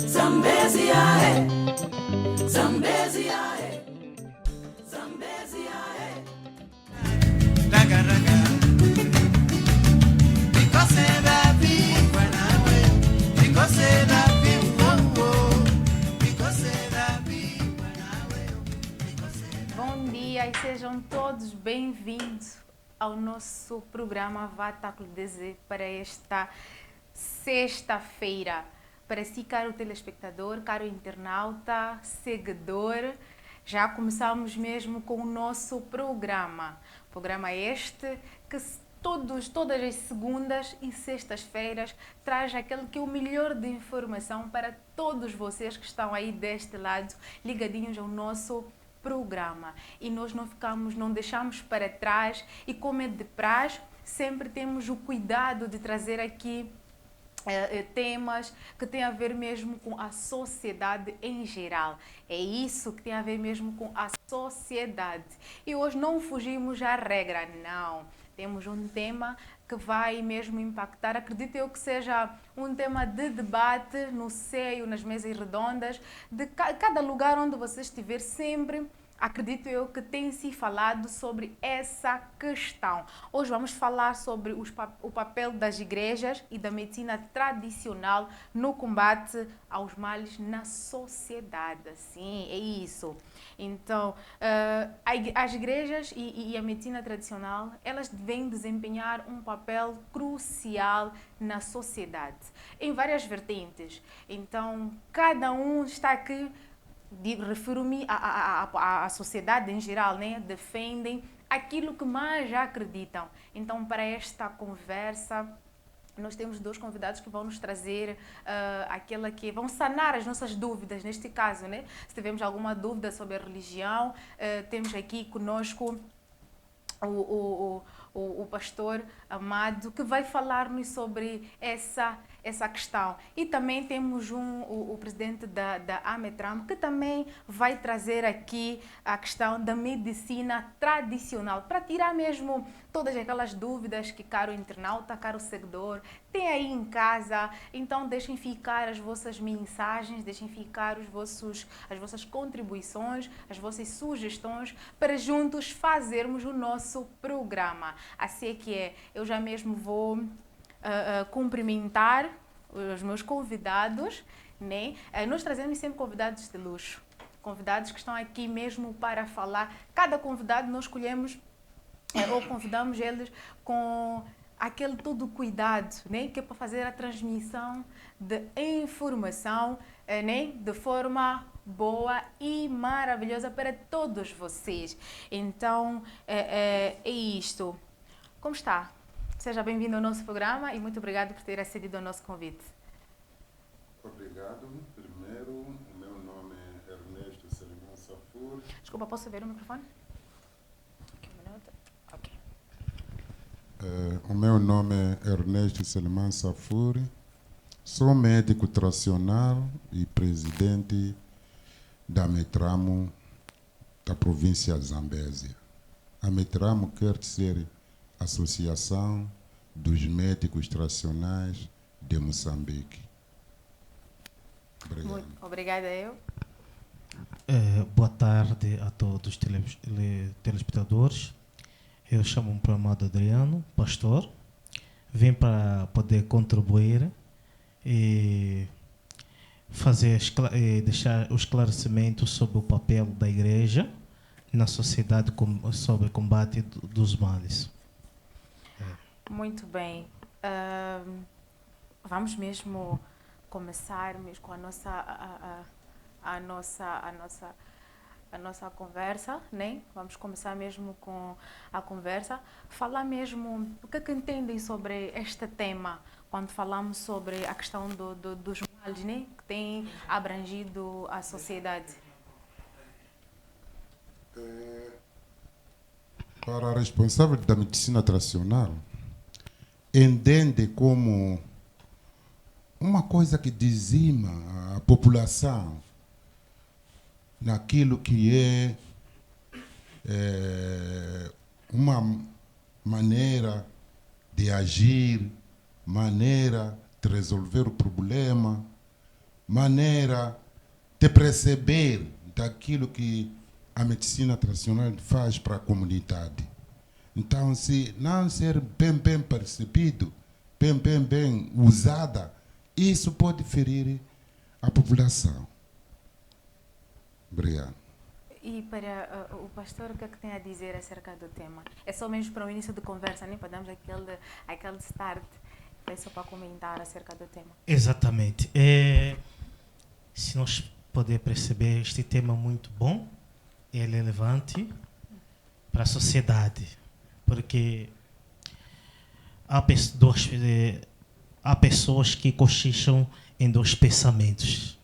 Zambezia, Zambezia, Zambezia, raga raga. Because la vie, because la vie, oh oh. Because la vie, Bom dia e sejam todos bem-vindos ao nosso programa Vatáculo DZ para esta sexta-feira. Para si, caro telespectador, caro internauta, seguidor, já começamos mesmo com o nosso programa. Programa este que todas as segundas e sextas-feiras traz aquele que é o melhor de informação para todos vocês que estão aí deste lado, ligadinhos ao nosso programa. E nós não deixamos para trás e, como é de praxe, sempre temos o cuidado de trazer aqui temas que têm a ver mesmo com a sociedade em geral. É isso que tem a ver mesmo com a sociedade. E hoje não fugimos à regra, não. Temos um tema que vai mesmo impactar, acredito eu que seja um tema de debate no seio, nas mesas redondas, de cada lugar onde você estiver sempre. Acredito eu que tem se falado sobre essa questão. Hoje vamos falar sobre o papel das igrejas e da medicina tradicional no combate aos males na sociedade. Sim, é isso. Então, as igrejas e a medicina tradicional, elas vêm desempenhar um papel crucial na sociedade, em várias vertentes. Então, cada um está aqui. Refiro-me à sociedade em geral, né? Defendem aquilo que mais acreditam. Então, para esta conversa, nós temos dois convidados que vão nos trazer aquela que vão sanar as nossas dúvidas, neste caso, né? Se tivermos alguma dúvida sobre a religião, temos aqui conosco o pastor Amado, que vai falar-nos sobre essa questão. E também temos o presidente da Ametram, que também vai trazer aqui a questão da medicina tradicional, para tirar mesmo todas aquelas dúvidas que, caro internauta, caro seguidor, tem aí em casa. Então deixem ficar as vossas mensagens, deixem ficar as vossas contribuições, as vossas sugestões, para juntos fazermos o nosso programa. Assim é que é, eu já mesmo vou cumprimentar os meus convidados, né? Nós trazemos sempre convidados de luxo, convidados que estão aqui mesmo para falar. Cada convidado nós escolhemos ou convidamos eles com aquele todo cuidado, né? Que é para fazer a transmissão de informação, né? De forma boa e maravilhosa para todos vocês. Então, é isto. Como está? Seja bem-vindo ao nosso programa e muito obrigado por ter acedido ao nosso convite. Obrigado. Primeiro, o meu nome é Ernesto Selimão Safur. Desculpa, posso ver o microfone? Ok. O meu nome é Ernesto Selimão Safur. Sou médico tradicional e presidente da Ametramo da província de Zambésia. A Ametramo quer dizer Associação dos Médicos Tradicionais de Moçambique. Obrigado. Obrigada eu. Boa tarde a todos os telespectadores. Eu chamo-me Amado Adriano, pastor. Vim para poder contribuir e deixar o esclarecimento sobre o papel da igreja na sociedade sobre o combate dos males. Muito bem. Vamos mesmo começar mesmo com a nossa conversa, né? Vamos começar mesmo com a conversa. Falar mesmo o que entendem sobre este tema quando falamos sobre a questão dos males, né? Que tem abrangido a sociedade. Para a responsável da medicina tradicional, entende como uma coisa que dizima a população naquilo que é uma maneira de agir, maneira de resolver o problema, maneira de perceber daquilo que a medicina tradicional faz para a comunidade. Então, se não ser bem percebido, bem usada, isso pode ferir a população. Obrigado. E para o pastor, o que é que tem a dizer acerca do tema? É só mesmo para o início de conversa, nem para darmos aquele start, é só para comentar acerca do tema. Exatamente. Se nós poder perceber, este tema é muito bom, é relevante para a sociedade, porque há pessoas que cochicham em dois pensamentos.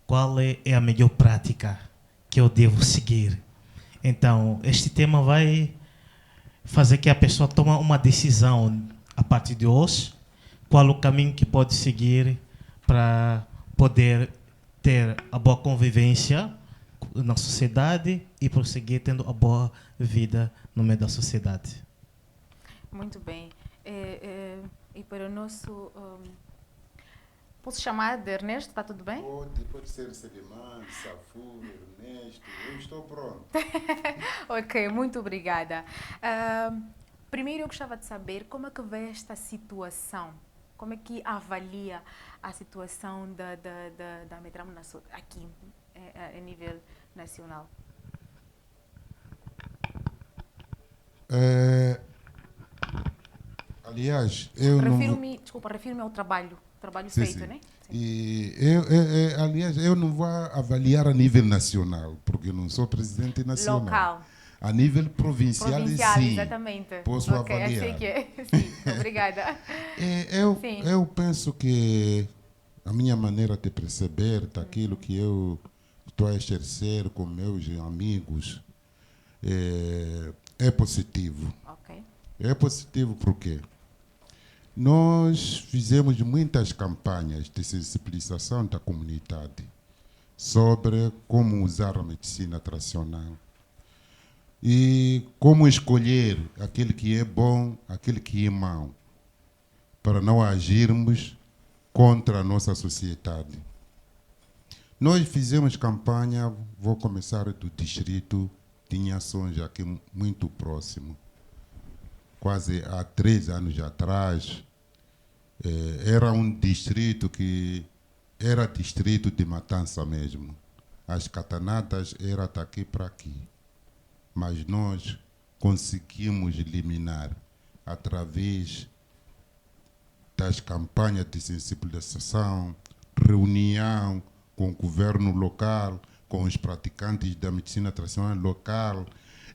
Qual é a melhor prática que eu devo seguir? Então, este tema vai fazer que a pessoa tome uma decisão a partir de hoje, qual o caminho que pode seguir para poder ter a boa convivência na sociedade e prosseguir tendo a boa vida no meio da sociedade. Muito bem. E para o nosso... posso chamar de Ernesto? Está tudo bem? Pode ser Selimane, Safur, Ernesto, eu estou pronto. Ok, muito obrigada. Primeiro eu gostava de saber como é que vê esta situação. Como é que avalia a situação da Medrama aqui, a nível nacional? Aliás, eu refiro-me ao trabalho feito, sim. né? Sim. E aliás, eu não vou avaliar a nível nacional, porque eu não sou presidente nacional. Local. A nível provincial, sim. Exatamente. Posso avaliar. Assim que é. Sim, obrigada. Eu penso que a minha maneira de perceber daquilo que eu estou a exercer com meus amigos é positivo. Ok. É positivo porque nós fizemos muitas campanhas de sensibilização da comunidade sobre como usar a medicina tradicional e como escolher aquele que é bom, aquele que é mau, para não agirmos contra a nossa sociedade. Nós fizemos campanha, vou começar do distrito de Inhações, aqui muito próximo. Quase há 3 anos atrás, era um distrito que era distrito de matança mesmo. As catanadas eram daqui para aqui. Mas nós conseguimos eliminar através das campanhas de sensibilização, reunião com o governo local, com os praticantes da medicina tradicional local,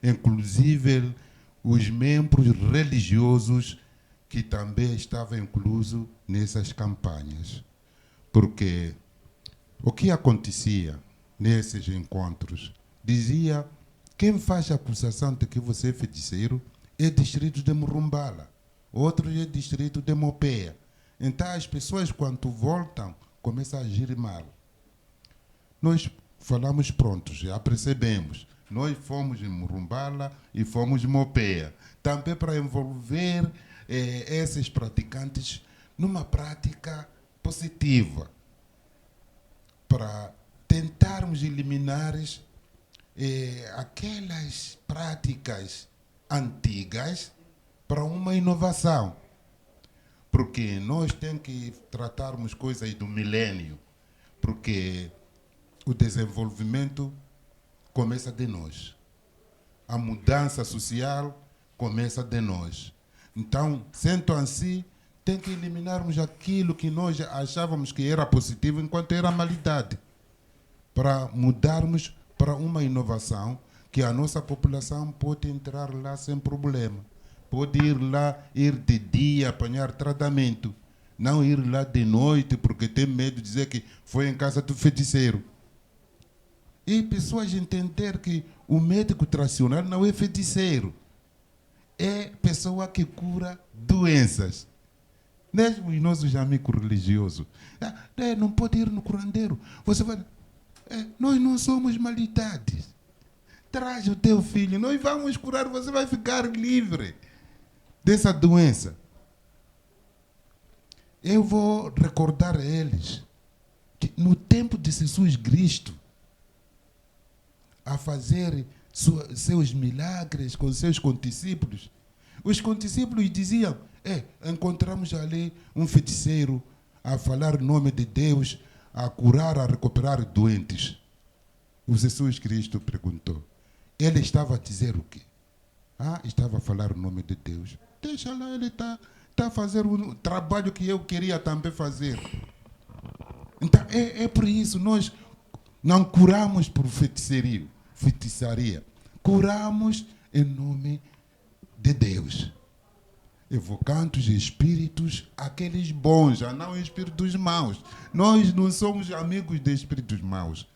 inclusive os membros religiosos que também estavam inclusos nessas campanhas. Porque o que acontecia nesses encontros? Dizia, quem faz a acusação de que você é feiticeiro é distrito de Murumbala, outro é distrito de Mopeia. Então as pessoas, quando voltam, começam a agir mal. Nós falamos, pronto, já percebemos. Nós fomos em Murumbala e fomos em Mopeia. Também para envolver esses praticantes numa prática positiva. Para tentarmos eliminar aquelas práticas antigas para uma inovação. Porque nós temos que tratarmos coisas do milênio. Porque o desenvolvimento começa de nós. A mudança social começa de nós. Então, sendo assim, tem que eliminarmos aquilo que nós achávamos que era positivo enquanto era malidade, para mudarmos para uma inovação que a nossa população pode entrar lá sem problema. Pode ir lá, ir de dia, apanhar tratamento. Não ir lá de noite porque tem medo de dizer que foi em casa do feiticeiro. E pessoas entender que o médico tradicional não é feiticeiro. É pessoa que cura doenças. Mesmo os nossos amigos religiosos. Não pode ir no curandeiro. Você vai... nós não somos malidades. Traz o teu filho, nós vamos curar, você vai ficar livre dessa doença. eu vou recordar a eles que no tempo de Jesus Cristo, a fazer seus milagres com seus condiscípulos, os condiscípulos diziam, encontramos ali um feiticeiro a falar o nome de Deus, a curar, a recuperar doentes. O Jesus Cristo perguntou, ele estava a dizer o quê? Estava a falar o nome de Deus. Deixa lá, ele está a fazer o trabalho que eu queria também fazer. Então, é por isso, nós não curamos por feitiçaria. Curamos em nome de Deus. Evocando os espíritos, aqueles bons, não espíritos maus. Nós não somos amigos de espíritos maus.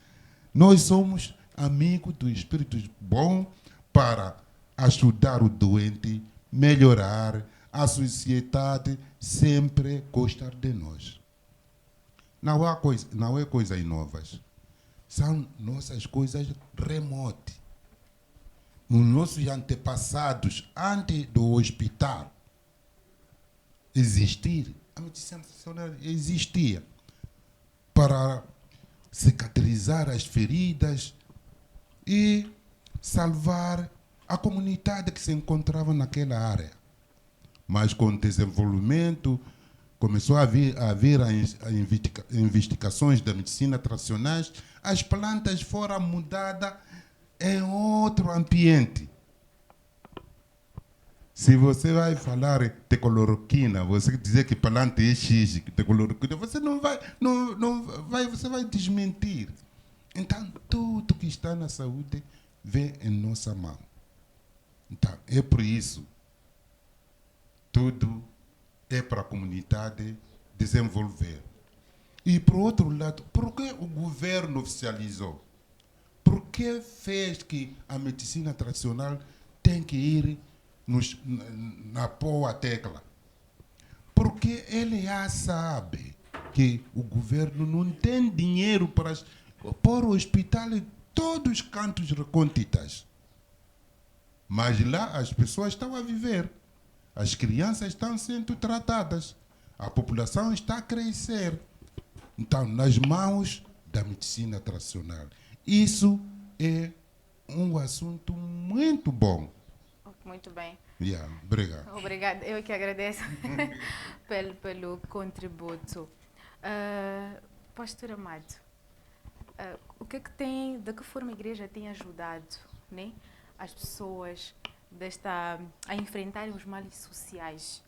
Nós somos amigos do espírito bom para ajudar o doente, melhorar, a sociedade sempre gostar de nós. Não é coisas novas. São nossas coisas remotas. Nos nossos antepassados, antes do hospital existir, a medicina tradicional existia para cicatrizar as feridas e salvar a comunidade que se encontrava naquela área. Mas com o desenvolvimento, começou a vir investigações da medicina tradicional, as plantas foram mudadas em outro ambiente. Se você vai falar de cloroquina, você dizer que planta é X, de cloroquina, você você vai desmentir. Então, tudo que está na saúde vem em nossa mão. Então, é por isso, tudo é para a comunidade desenvolver. E, por outro lado, por que o governo oficializou? Por que fez que a medicina tradicional tem que ir na boa tecla? Porque ele já sabe que o governo não tem dinheiro para pôr o hospital em todos os cantos recônditos. Mas lá as pessoas estão a viver. As crianças estão sendo tratadas. A população está a crescer. Então, nas mãos da medicina tradicional. Isso é um assunto muito bom. Muito bem. Obrigado. Obrigada. Eu que agradeço pelo contributo. Pastor Amado, o que é que de que forma a igreja tem ajudado, né, as pessoas a enfrentarem os males sociais,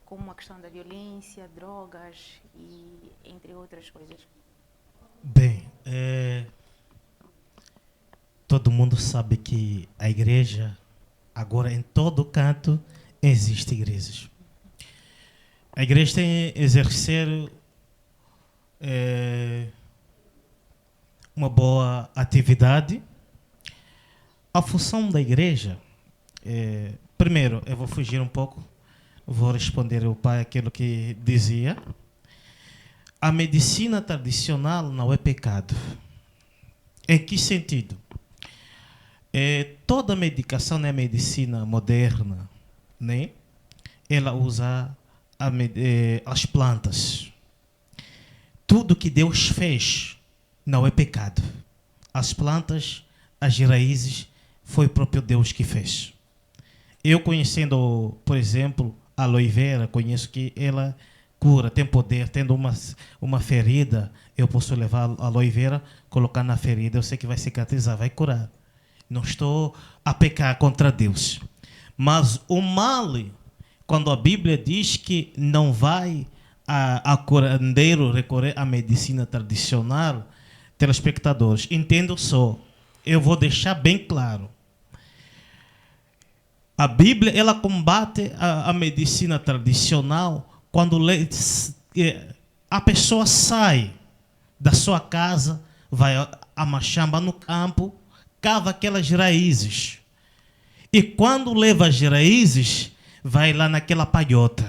como a questão da violência, drogas e entre outras coisas? Bem, todo mundo sabe que a igreja, agora em todo canto, existem igrejas. A igreja tem que exercer uma boa atividade. A função da igreja, primeiro, eu vou fugir um pouco, vou responder ao pai aquilo que dizia. A medicina tradicional não é pecado. Em que sentido? Toda medicação na medicina moderna, né? Ela usa as plantas. Tudo que Deus fez não é pecado. As plantas, as raízes, foi o próprio Deus que fez. Eu conhecendo, por exemplo, a aloe vera, conheço que ela cura, tem poder. Tendo uma ferida, eu posso levar a aloe vera, colocar na ferida, eu sei que vai cicatrizar, vai curar. Não estou a pecar contra Deus. Mas o mal, quando a Bíblia diz que não vai a curandeiro recorrer à medicina tradicional, telespectadores, entendo só, eu vou deixar bem claro. A Bíblia, ela combate a medicina tradicional quando a pessoa sai da sua casa, vai a machamba no campo, cava aquelas raízes. E quando leva as raízes, vai lá naquela palhota,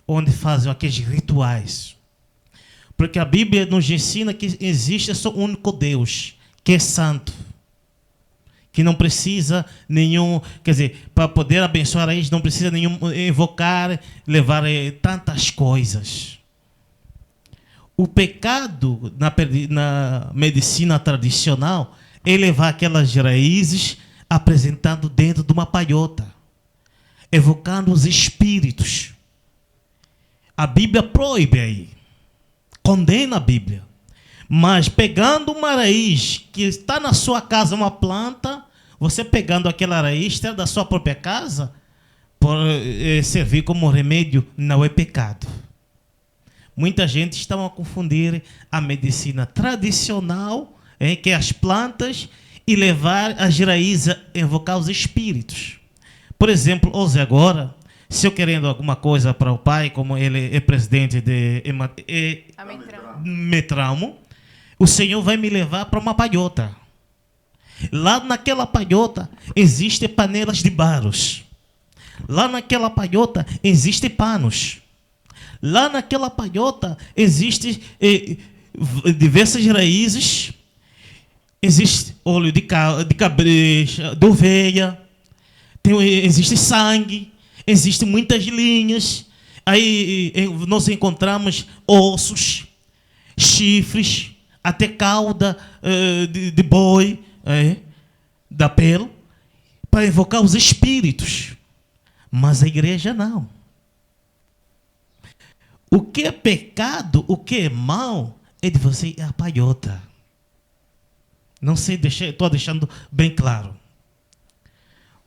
onde fazem aqueles rituais. Porque a Bíblia nos ensina que existe só um único Deus, que é santo, que não precisa nenhum, quer dizer, para poder abençoar a raiz, não precisa nenhum invocar, levar tantas coisas. O pecado na medicina tradicional é levar aquelas raízes apresentando dentro de uma palhota, evocando os espíritos. A Bíblia proíbe aí, condena a Bíblia. Mas pegando uma raiz que está na sua casa, uma planta, você pegando aquela raiz da sua própria casa, pode servir como remédio, não é pecado. Muita gente está a confundir a medicina tradicional, que é as plantas, e levar as raízes a invocar os espíritos. Por exemplo, hoje agora, se eu querendo alguma coisa para o pai, como ele é presidente de Metramo, o Senhor vai me levar para uma palhota. Lá naquela palhota existem panelas de barros. Lá naquela palhota existem panos. Lá naquela palhota existem diversas raízes. Existe óleo de cabreja, de ovelha. Existe sangue. Existem muitas linhas. Aí nós encontramos ossos, chifres, até cauda de boi, da pele, para invocar os espíritos. Mas a igreja não. O que é pecado, o que é mal, é de você ir à palhota. Não sei, estou deixando bem claro.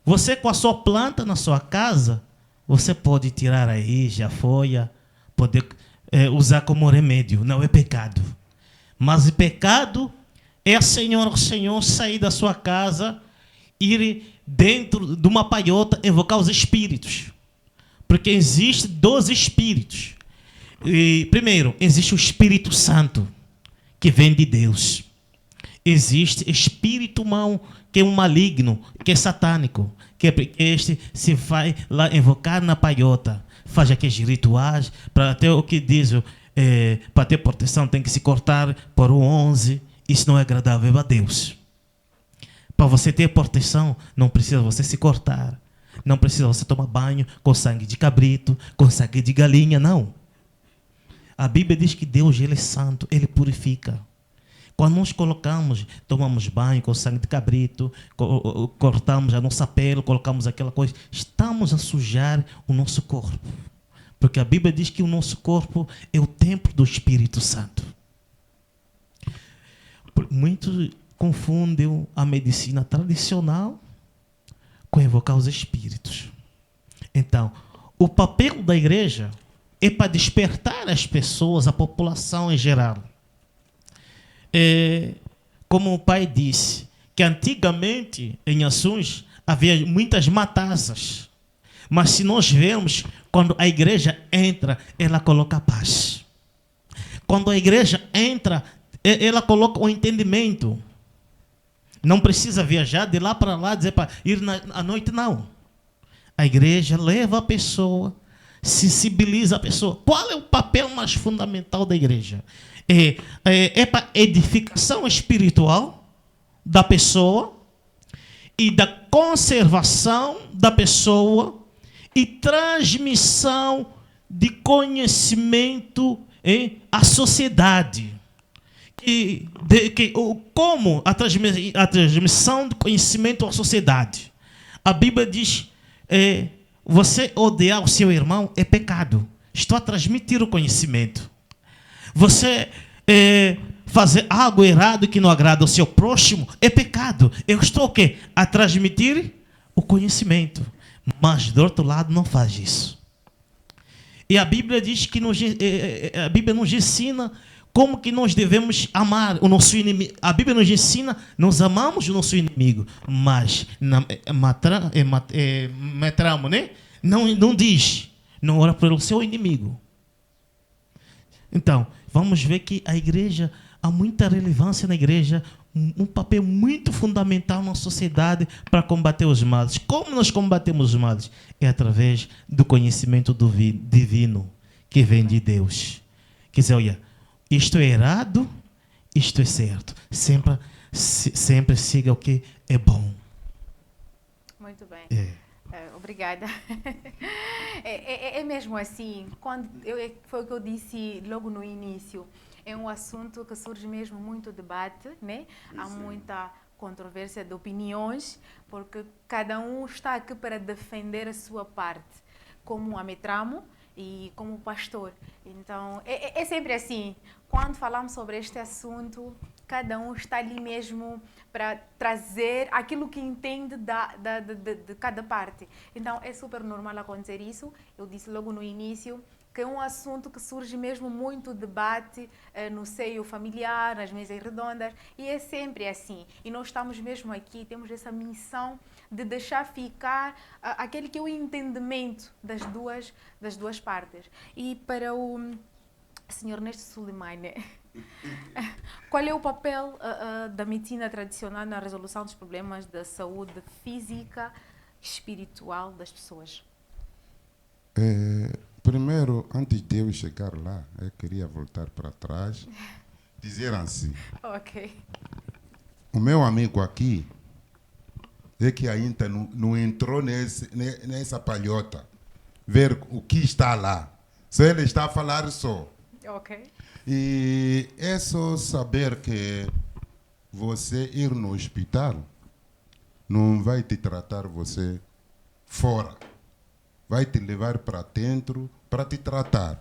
Você com a sua planta na sua casa, você pode tirar a raiz, a folha, poder usar como remédio, não é pecado. Mas o pecado é o Senhor sair da sua casa, ir dentro de uma palhota, invocar os espíritos. Porque existe 12 espíritos. E, primeiro, existe o Espírito Santo, que vem de Deus. Existe espírito mau, que é um maligno, que é satânico, que este se vai lá invocar na palhota, faz aqueles rituais, para ter o que diz, para ter proteção tem que se cortar por 11, isso não é agradável a Deus. Para você ter proteção, não precisa você se cortar, não precisa você tomar banho com sangue de cabrito, com sangue de galinha, não. A Bíblia diz que Deus, Ele é santo, Ele purifica. Quando nós tomamos banho com sangue de cabrito, cortamos a nossa pele, colocamos aquela coisa, estamos a sujar o nosso corpo. Porque a Bíblia diz que o nosso corpo é o templo do Espírito Santo. Muitos confundem a medicina tradicional com invocar os espíritos. Então, o papel da igreja é para despertar as pessoas, a população em geral. Como o pai disse, que antigamente em Assunção havia muitas matanças. Mas se nós vemos, quando a igreja entra, ela coloca paz. Quando a igreja entra, ela coloca o entendimento. Não precisa viajar de lá para lá, dizer para ir à noite, não. A igreja leva a pessoa, sensibiliza a pessoa. Qual é o papel mais fundamental da igreja? É para edificação espiritual da pessoa e da conservação da pessoa e transmissão de conhecimento à sociedade. Como a transmissão de conhecimento à sociedade? A Bíblia diz, você odiar o seu irmão é pecado. Estou a transmitir o conhecimento. Você fazer algo errado que não agrada ao seu próximo é pecado. Eu estou o quê? A transmitir o conhecimento. Mas do outro lado não faz isso. E a Bíblia diz que a Bíblia nos ensina como que nós devemos amar o nosso inimigo. A Bíblia nos ensina, nós amamos o nosso inimigo, mas Metramo, né? Não diz, não ora pelo seu inimigo. Então, vamos ver que a igreja, há muita relevância na igreja, um papel muito fundamental na sociedade para combater os males. Como nós combatemos os males? É através do conhecimento divino que vem de Deus. Quer dizer, olha, isto é errado, isto é certo. Sempre siga o que é bom. Muito bem. É. Obrigada. É mesmo assim, foi o que eu disse logo no início, é um assunto que surge mesmo muito debate, né? Há muita controvérsia de opiniões, porque cada um está aqui para defender a sua parte, como ametramo e como pastor. Então, é sempre assim, quando falamos sobre este assunto, cada um está ali mesmo para trazer aquilo que entende de cada parte. Então, é super normal acontecer isso. Eu disse logo no início que é um assunto que surge mesmo muito debate no seio familiar, nas mesas redondas, e é sempre assim. E nós estamos mesmo aqui, temos essa missão de deixar ficar aquele que é o entendimento das duas partes. E para o Sr. Ernesto Suleimane, qual é o papel da medicina tradicional na resolução dos problemas da saúde física e espiritual das pessoas? Primeiro, antes de eu chegar lá, eu queria voltar para trás, dizer assim, Ok. o meu amigo aqui é que ainda não entrou nessa palhota, ver o que está lá. Só ele está a falar só. Ok. E é só saber que você ir no hospital não vai te tratar você fora. Vai te levar para dentro para te tratar.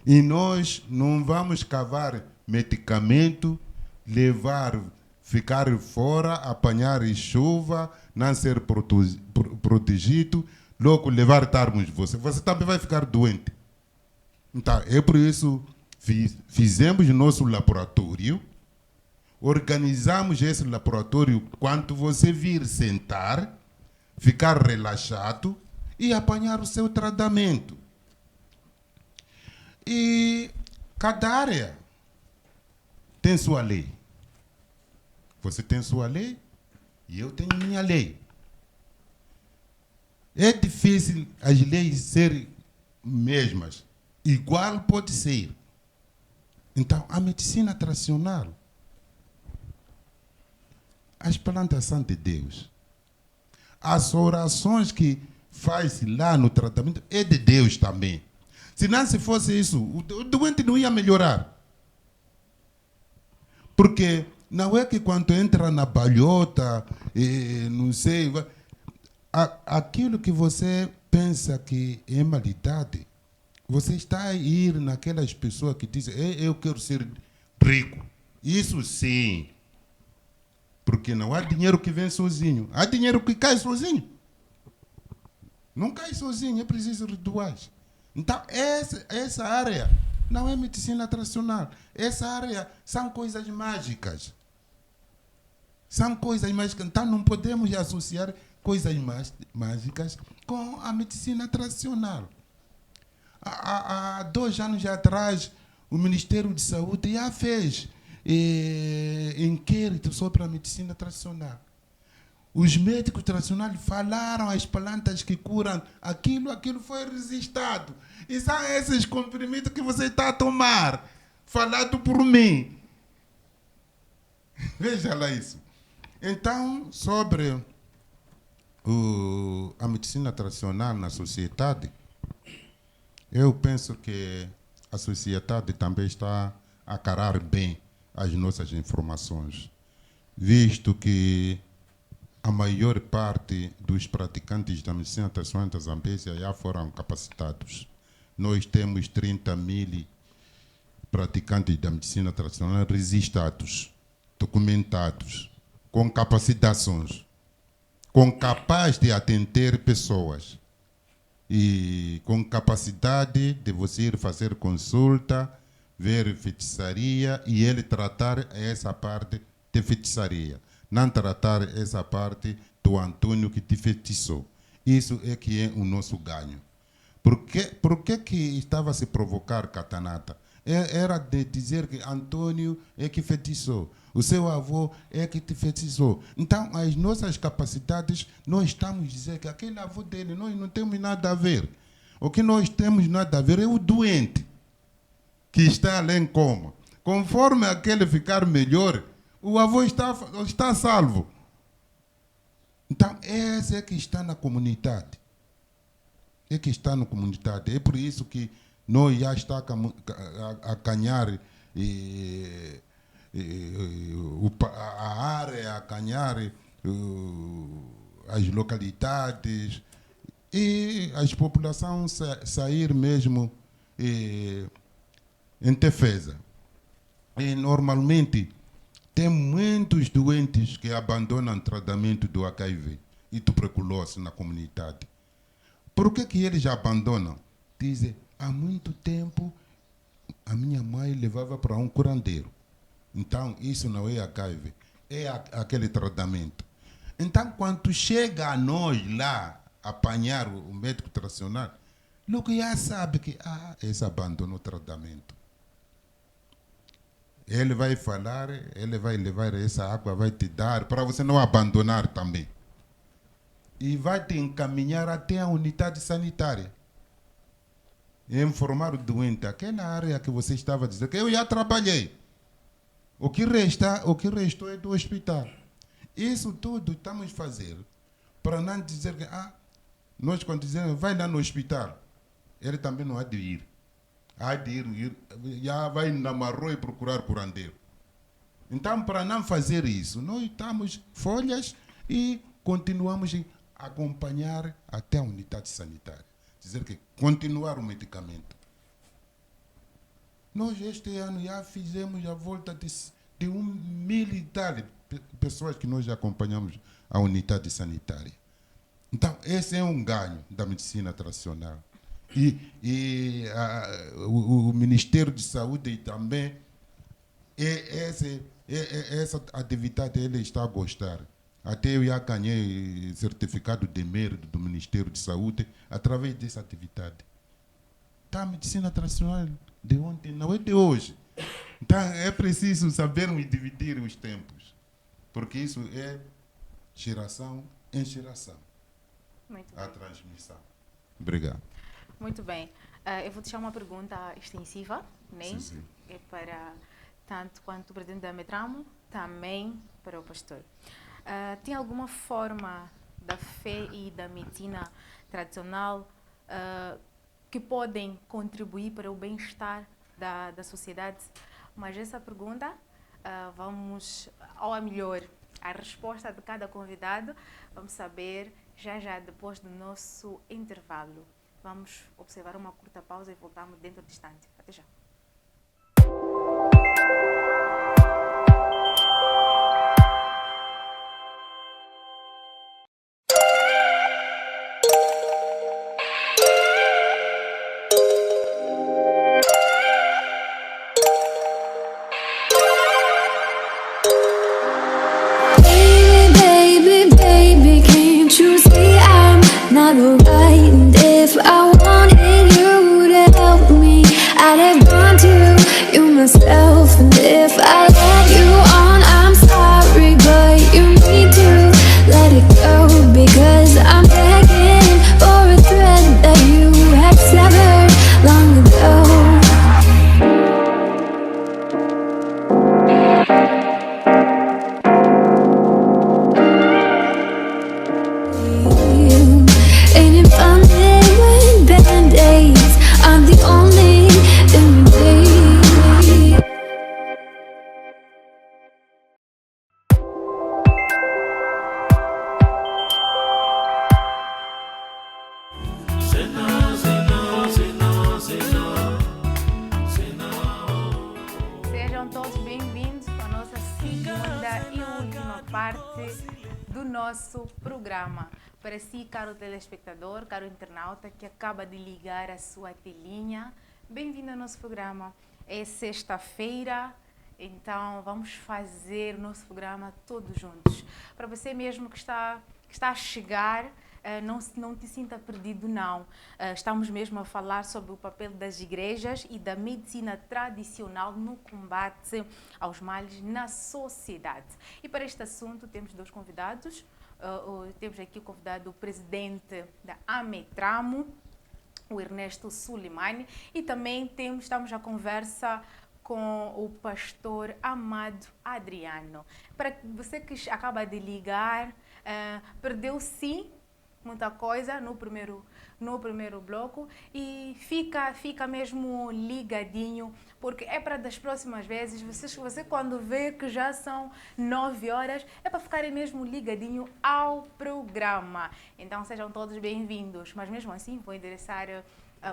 E nós não vamos cavar medicamento, ficar fora, apanhar chuva, não ser protegido, logo levantarmos você. Você também vai ficar doente. Então, é por isso fizemos nosso laboratório, organizamos esse laboratório quando você vir sentar, ficar relaxado e apanhar o seu tratamento. E cada área tem sua lei. Você tem sua lei e eu tenho minha lei. É difícil as leis serem mesmas. Igual pode ser. Então, a medicina tradicional, as plantas são de Deus. As orações que faz lá no tratamento é de Deus também. Se não se fosse isso, o doente não ia melhorar. Porque não é que quando entra na balhota, não sei, aquilo que você pensa que é malidade, você está a ir naquelas pessoas que dizem, eu quero ser rico. Isso sim. Porque não há dinheiro que vem sozinho. Há dinheiro que cai sozinho. Não cai sozinho, é preciso rituais. Então, essa área não é medicina tradicional. Essa área são coisas mágicas. São coisas mágicas. Então, não podemos associar coisas mágicas com a medicina tradicional. Há 2 anos atrás, o Ministério de Saúde já fez inquérito sobre a medicina tradicional. Os médicos tradicionais falaram as plantas que curam aquilo foi registrado. E são esses comprimidos que você está a tomar, falado por mim. Veja lá isso. Então, sobre a medicina tradicional na sociedade, eu penso que a sociedade também está a carar bem as nossas informações, visto que a maior parte dos praticantes da medicina tradicional da Zambésia já foram capacitados. Nós temos 30.000 praticantes da medicina tradicional registrados, documentados, com capacitações, com capaz de atender pessoas e com capacidade de você ir fazer consulta, ver feitiçaria e ele tratar essa parte de feitiçaria. Não tratar essa parte do Antônio que te feitiçou. Isso é que é o nosso ganho. Por que estava a se provocar Catanata? Era de dizer que Antônio é que feitiçou. O seu avô é que te feitiçou. Então, as nossas capacidades, nós estamos a dizer que aquele avô dele, nós não temos nada a ver. O que nós temos nada a ver é o doente que está além coma. Conforme aquele ficar melhor, o avô está salvo. Então, esse é que está na comunidade. É que está na comunidade. É por isso que nós já está a ganhar a área, a ganhar as localidades e as populações sair mesmo em defesa. E normalmente tem muitos doentes que abandonam o tratamento do HIV e tuberculose na comunidade. Por que eles abandonam? Dizem, há muito tempo a minha mãe levava para um curandeiro. Então, isso não é HIV, é aquele tratamento. Então, quando chega a nós lá, apanhar o médico tradicional, logo já sabe que esse abandonou o tratamento. Ele vai falar, ele vai levar essa água, vai te dar, para você não abandonar também. E vai te encaminhar até a unidade sanitária. E informar o doente, aquela área que você estava dizendo, que eu já trabalhei. O que restou é do hospital. Isso tudo estamos a fazer para não dizer que, nós quando dizemos, vai lá no hospital, ele também não há de ir. Há de ir, já vai na marroa e procurar curandeiro. Então, para não fazer isso, nós estamos folhas e continuamos a acompanhar até a unidade sanitária. Dizer que continuar o medicamento. Nós este ano já fizemos a volta de 1.000 e tal pessoas que nós já acompanhamos a unidade sanitária. Então, esse é um ganho da medicina tradicional. O Ministério de Saúde também, essa atividade ele está a gostar. Até eu já ganhei certificado de mérito do Ministério de Saúde através dessa atividade. Então, a medicina tradicional de ontem não é de hoje. Então, é preciso sabermos dividir os tempos, porque isso é geração em geração. Muito A bem. transmissão. Obrigado. Muito bem. Eu vou deixar uma pergunta extensiva, né? Sim, sim. É para tanto quanto o presidente da Ametramo, também para o pastor. Tem alguma forma da fé e da medicina tradicional que podem contribuir para o bem-estar da sociedade? Mas essa pergunta, vamos, ou a melhor, a resposta de cada convidado, vamos saber já depois do nosso intervalo. Vamos observar uma curta pausa e voltamos dentro do instante. Até já. Baby, baby, can't you see I'm not alright? And if I wanted you to help me, I'd have gone to you myself. And if I let you on, I'm sorry, but you need to let it go, because I'm begging for a thread that you had severed long ago. Ain't it funny when band-aids are the only thing we need? Sejam todos bem-vindos à nossa segunda e última parte do nosso programa. Para si, caro telespectador, caro internauta que acaba de ligar a sua telinha, bem-vindo ao nosso programa. É sexta-feira, então vamos fazer o nosso programa todos juntos. Para você mesmo que está a chegar, não te sinta perdido, não. Estamos mesmo a falar sobre o papel das igrejas e da medicina tradicional no combate aos males na sociedade. E para este assunto temos dois convidados. Temos aqui o convidado, o presidente da Ametramo, o Ernesto Sulimani, e também estamos à conversa com o pastor Amado Adriano. Para você que acaba de ligar, perdeu sim muita coisa no primeiro bloco e fica mesmo ligadinho, porque é para das próximas vezes, você quando vê que já são 9 horas, é para ficarem mesmo ligadinho ao programa. Então sejam todos bem-vindos, mas mesmo assim vou endereçar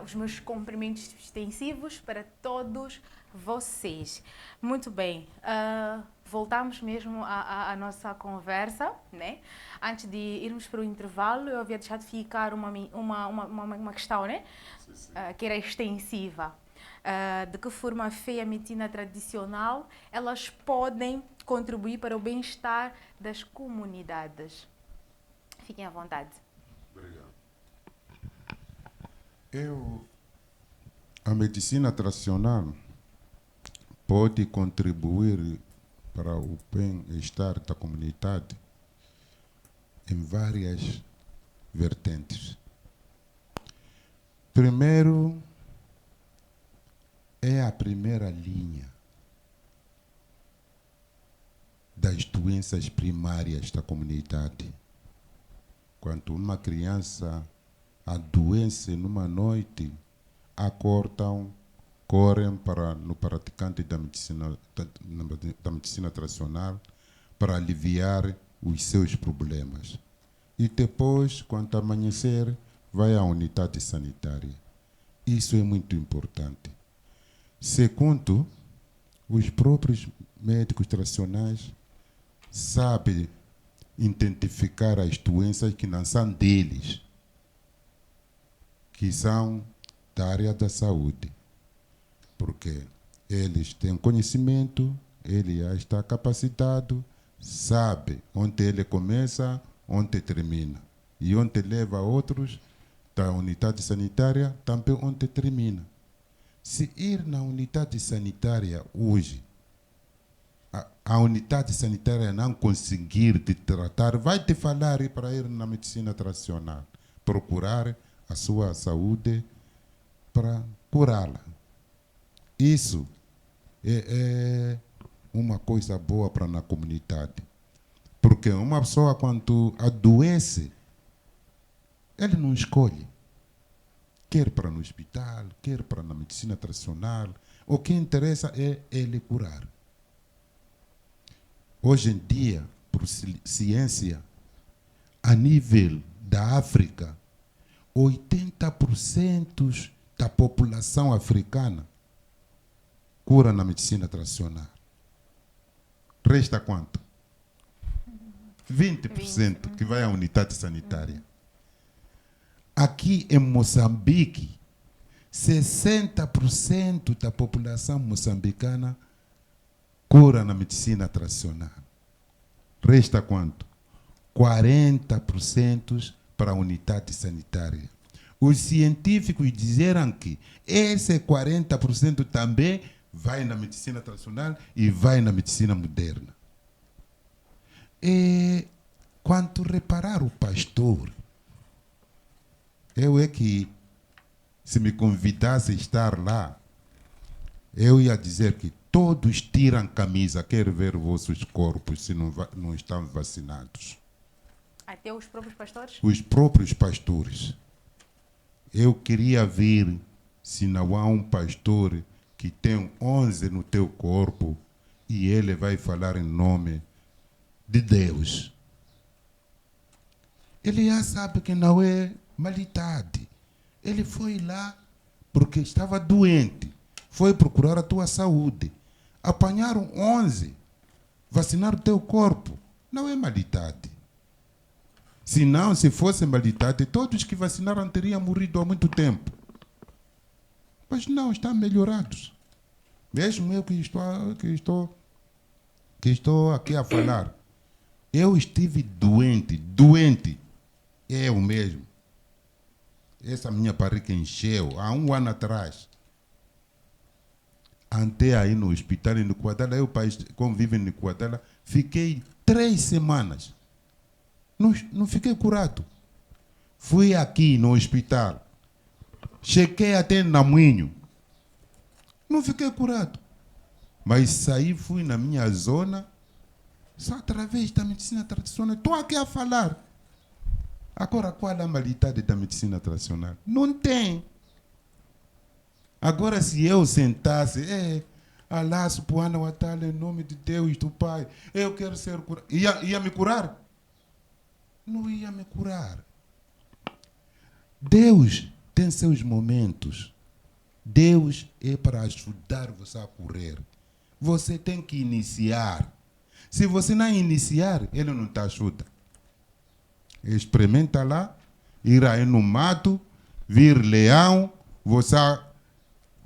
os meus cumprimentos extensivos para todos vocês. Muito bem, voltamos mesmo à nossa conversa, né? Antes de irmos para o intervalo, eu havia deixado ficar uma questão, né? Que era extensiva. De que forma a fé e a medicina tradicional elas podem contribuir para o bem-estar das comunidades? Fiquem à vontade. Obrigado. A medicina tradicional pode contribuir para o bem-estar da comunidade em várias vertentes. Primeiro, é a primeira linha das doenças primárias da comunidade. Quando uma criança adoece numa noite, acordam, correm no praticante da medicina tradicional para aliviar os seus problemas. E depois, quando amanhecer, vai à unidade sanitária. Isso é muito importante. Segundo, os próprios médicos tradicionais sabem identificar as doenças que não são deles, que são da área da saúde, porque eles têm conhecimento, ele já está capacitado, sabe onde ele começa, onde termina, e onde leva outros da unidade sanitária, também onde termina. Se ir na unidade sanitária hoje, a unidade sanitária não conseguir te tratar, vai te falar para ir na medicina tradicional, procurar a sua saúde para curá-la. Isso é uma coisa boa para a comunidade. Porque uma pessoa, quando adoece, ele não escolhe. Quer para no hospital, quer para na medicina tradicional. O que interessa é ele curar. Hoje em dia, por ciência, a nível da África, 80% da população africana cura na medicina tradicional. Resta quanto? 20% que vai à unidade sanitária. Aqui em Moçambique, 60% da população moçambicana cura na medicina tradicional. Resta quanto? 40% para a unidade sanitária. Os científicos disseram que esse 40% também vai na medicina tradicional e vai na medicina moderna. E quando reparar o pastor, eu é que, se me convidasse a estar lá, eu ia dizer que todos tiram camisa, quero ver vossos corpos se não estão vacinados. Até os próprios pastores? Os próprios pastores. Eu queria ver se não há um pastor que tem 11 no teu corpo e ele vai falar em nome de Deus. Ele já sabe que não é maldade. Ele foi lá porque estava doente. Foi procurar a tua saúde. Apanharam 11. Vacinaram o teu corpo. Não é maldade. Se não, se fosse maldade, todos que vacinaram teriam morrido há muito tempo. Mas não, estão melhorados. Mesmo eu que estou aqui a falar. Eu estive doente. Eu mesmo. Essa minha barriga encheu há 1 ano atrás. Até aí no hospital em Nicoadala, eu convivo em Nicoadala, fiquei 3 semanas. Não fiquei curado. Fui aqui no hospital. Cheguei até Namoinho. Não fiquei curado. Mas saí, fui na minha zona, só através da medicina tradicional. Estou aqui a falar. Agora, qual é a malidade da medicina tradicional? Não tem. Agora, se eu sentasse, Allah subhanahu wa ta'ala, em nome de Deus, do Pai, eu quero ser curado. Ia me curar? Não ia me curar. Deus tem seus momentos. Deus é para ajudar você a correr. Você tem que iniciar. Se você não iniciar, Ele não te ajuda. Experimenta lá, ir aí no mato, vir leão,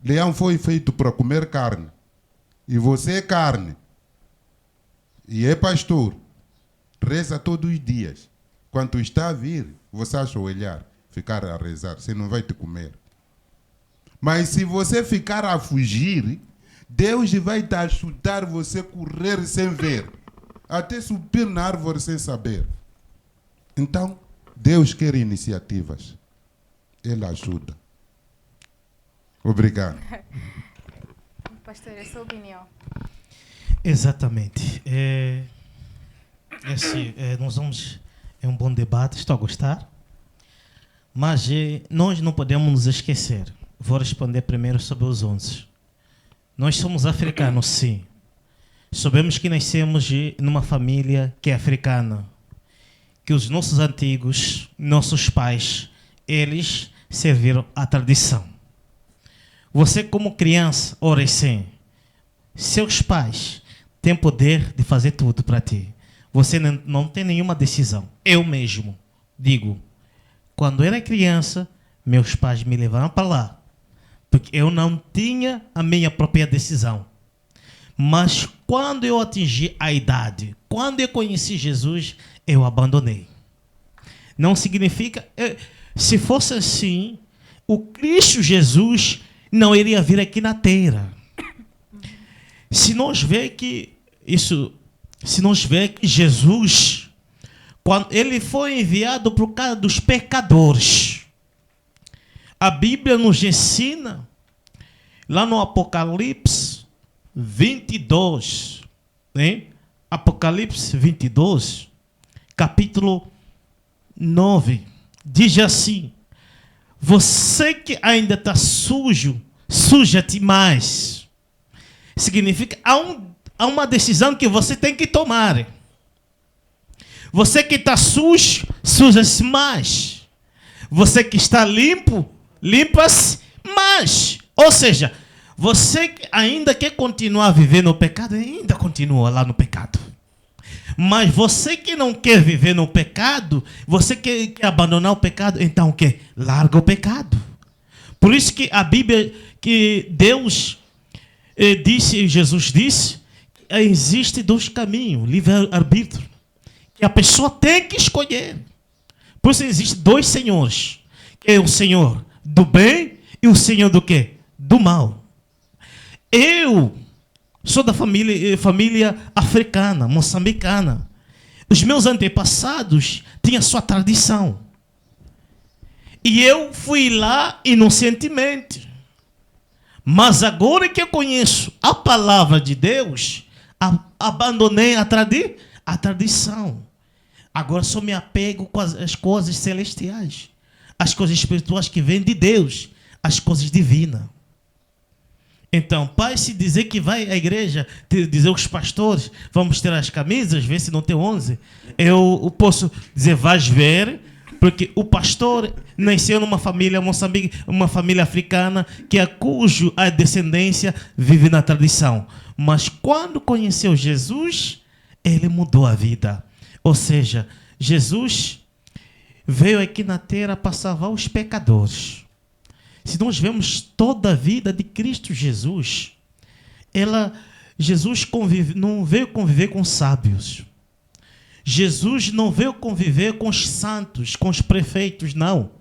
leão foi feito para comer carne. E você é carne. E é pastor. Reza todos os dias. Quando está a vir, você ajoelhar, ficar a rezar, você não vai te comer. Mas se você ficar a fugir, Deus vai te ajudar você a correr sem ver. Até subir na árvore sem saber. Então, Deus quer iniciativas. Ele ajuda. Obrigado. Pastor, a sua opinião? Exatamente. Nós vamos... É um bom debate, estou a gostar. Mas nós não podemos nos esquecer. Vou responder primeiro sobre os 11. Nós somos africanos, sim. Sabemos que nascemos numa família que é africana. Que os nossos antigos, nossos pais, eles serviram à tradição. Você, como criança ou recém, seus pais têm poder de fazer tudo para ti. Você não tem nenhuma decisão. Eu mesmo digo, quando era criança, meus pais me levaram para lá, porque eu não tinha a minha própria decisão. Mas quando eu atingi a idade, quando eu conheci Jesus, eu abandonei. Não significa... se fosse assim, o Cristo Jesus não iria vir aqui na terra. Se nós vê que Jesus, quando ele foi enviado por causa dos pecadores, a Bíblia nos ensina, lá no Apocalipse 22, né? Apocalipse 22, capítulo 9, diz assim: você que ainda está sujo, suja-te mais. Significa, há uma decisão que você tem que tomar. Você que está sujo, suja-se mais. Você que está limpo, limpa-se mais. Ou seja, você que ainda quer continuar a viver no pecado, ainda continua lá no pecado. Mas você que não quer viver no pecado, você quer abandonar o pecado, então o quê? Larga o pecado. Por isso que a Bíblia, que Deus disse, Jesus disse, existe dois caminhos, livre-arbítrio, que a pessoa tem que escolher. Por isso existem dois senhores, que é o Senhor do bem e o Senhor do quê? Do mal. Eu sou da família africana, moçambicana. Os meus antepassados tinham sua tradição. E eu fui lá inocentemente. Mas agora que eu conheço a palavra de Deus, abandonei a tradição. Agora só me apego com as coisas celestiais, as coisas espirituais que vêm de Deus, as coisas divinas. Então, pai, se dizer que vai à igreja, dizer aos pastores, vamos ter as camisas, ver se não tem 11, eu posso dizer, vais ver, porque o pastor nasceu numa família Moçambique, uma família africana, cujo a descendência vive na tradição. Mas quando conheceu Jesus, ele mudou a vida. Ou seja, Jesus veio aqui na terra para salvar os pecadores. Se nós vemos toda a vida de Cristo Jesus, Jesus não veio conviver com sábios. Jesus não veio conviver com os santos, com os prefeitos, não.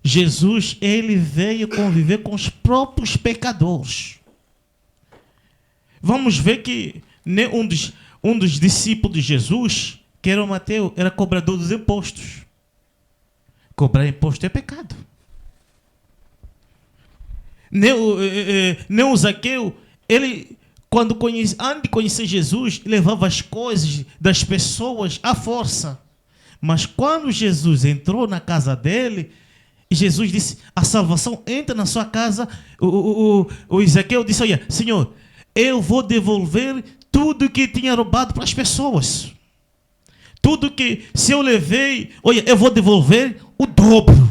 Jesus, ele veio conviver com os próprios pecadores. Vamos ver que um dos discípulos de Jesus, que era o Mateus, era cobrador dos impostos. Cobrar imposto é pecado. Nem o Zaqueu, ele antes de conhecer Jesus, levava as coisas das pessoas à força. Mas quando Jesus entrou na casa dele, Jesus disse, a salvação entra na sua casa. O Ezequiel disse, olha, Senhor, eu vou devolver tudo que tinha roubado para as pessoas. Tudo que, se eu levei, olha, eu vou devolver o dobro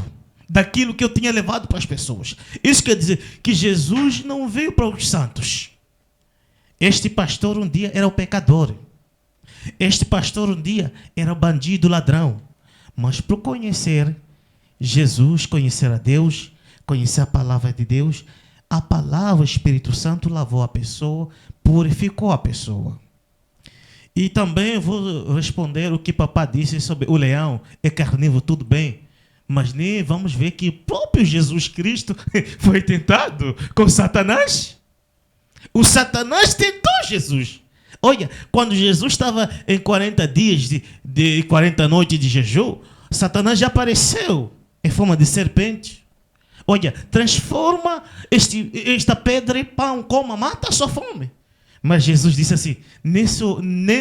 daquilo que eu tinha levado para as pessoas. Isso quer dizer que Jesus não veio para os santos. Este pastor um dia era o pecador. Este pastor um dia era o bandido, ladrão. Mas por conhecer Jesus, conhecer a Deus, conhecer a palavra de Deus, a palavra, o Espírito Santo lavou a pessoa, purificou a pessoa. E também vou responder o que papá disse sobre o leão é carnívoro, tudo bem. Mas nem vamos ver que o próprio Jesus Cristo foi tentado com Satanás. O Satanás tentou Jesus. Olha, quando Jesus estava em 40 dias, de 40 noites de jejum, Satanás já apareceu em forma de serpente. Olha, transforma esta pedra em pão, coma, mata a sua fome. Mas Jesus disse assim, nem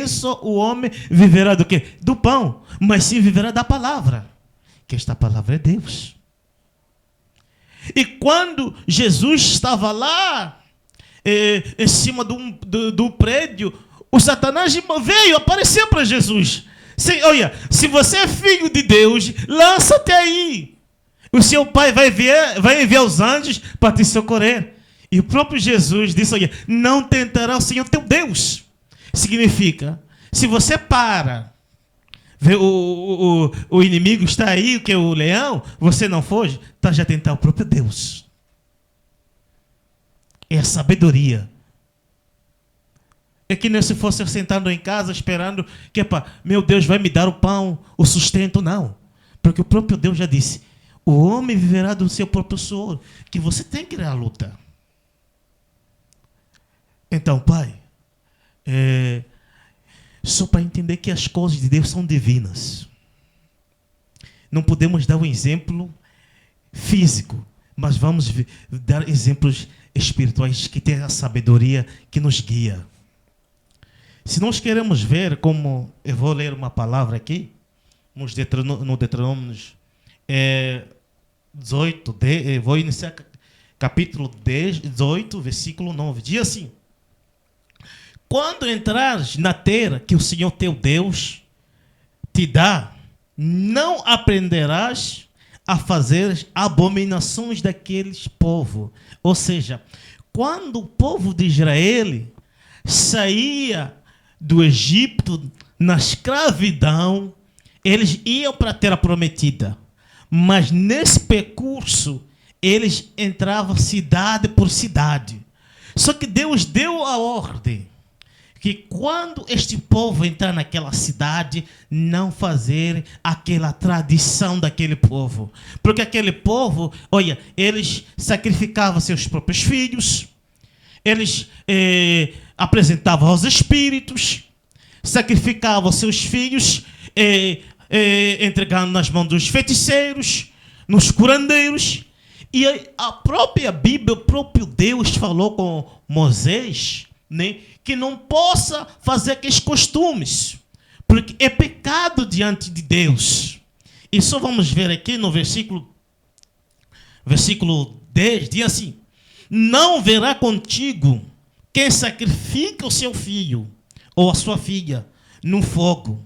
só o homem viverá do quê? Do pão, mas sim viverá da palavra. Que esta palavra é Deus. E quando Jesus estava lá, em cima do prédio, o Satanás veio, apareceu para Jesus. Olha, se você é filho de Deus, lança-te aí. O seu pai vai enviar os anjos para te socorrer. E o próprio Jesus disse, olha, não tentará o Senhor teu Deus. Significa, se você vê o inimigo está aí, que é o leão, você não foge, está já tentar o próprio Deus. É a sabedoria. É que nem se fosse sentado em casa esperando que, meu Deus vai me dar o pão, o sustento, não. Porque o próprio Deus já disse, o homem viverá do seu próprio suor, que você tem que ir à luta. Então, Pai, só para entender que as coisas de Deus são divinas. Não podemos dar um exemplo físico, mas vamos dar exemplos espirituais que têm a sabedoria que nos guia. Se nós queremos ver como, eu vou ler uma palavra aqui, no Deuteronômio 18, vou iniciar capítulo 18, versículo 9, diz assim, quando entrares na terra que o Senhor teu Deus te dá, não aprenderás a fazer abominações daqueles povos. Ou seja, quando o povo de Israel saía do Egito na escravidão, eles iam para a terra prometida. Mas nesse percurso, eles entravam cidade por cidade. Só que Deus deu a ordem que quando este povo entrar naquela cidade, não fazer aquela tradição daquele povo. Porque aquele povo, olha, eles sacrificavam seus próprios filhos, eles apresentavam aos espíritos, sacrificavam seus filhos, entregando nas mãos dos feiticeiros, nos curandeiros. E a própria Bíblia, o próprio Deus falou com Moisés, né, que não possa fazer aqueles costumes, porque é pecado diante de Deus. E só vamos ver aqui no versículo 10, diz assim, não verá contigo quem sacrifica o seu filho ou a sua filha no fogo,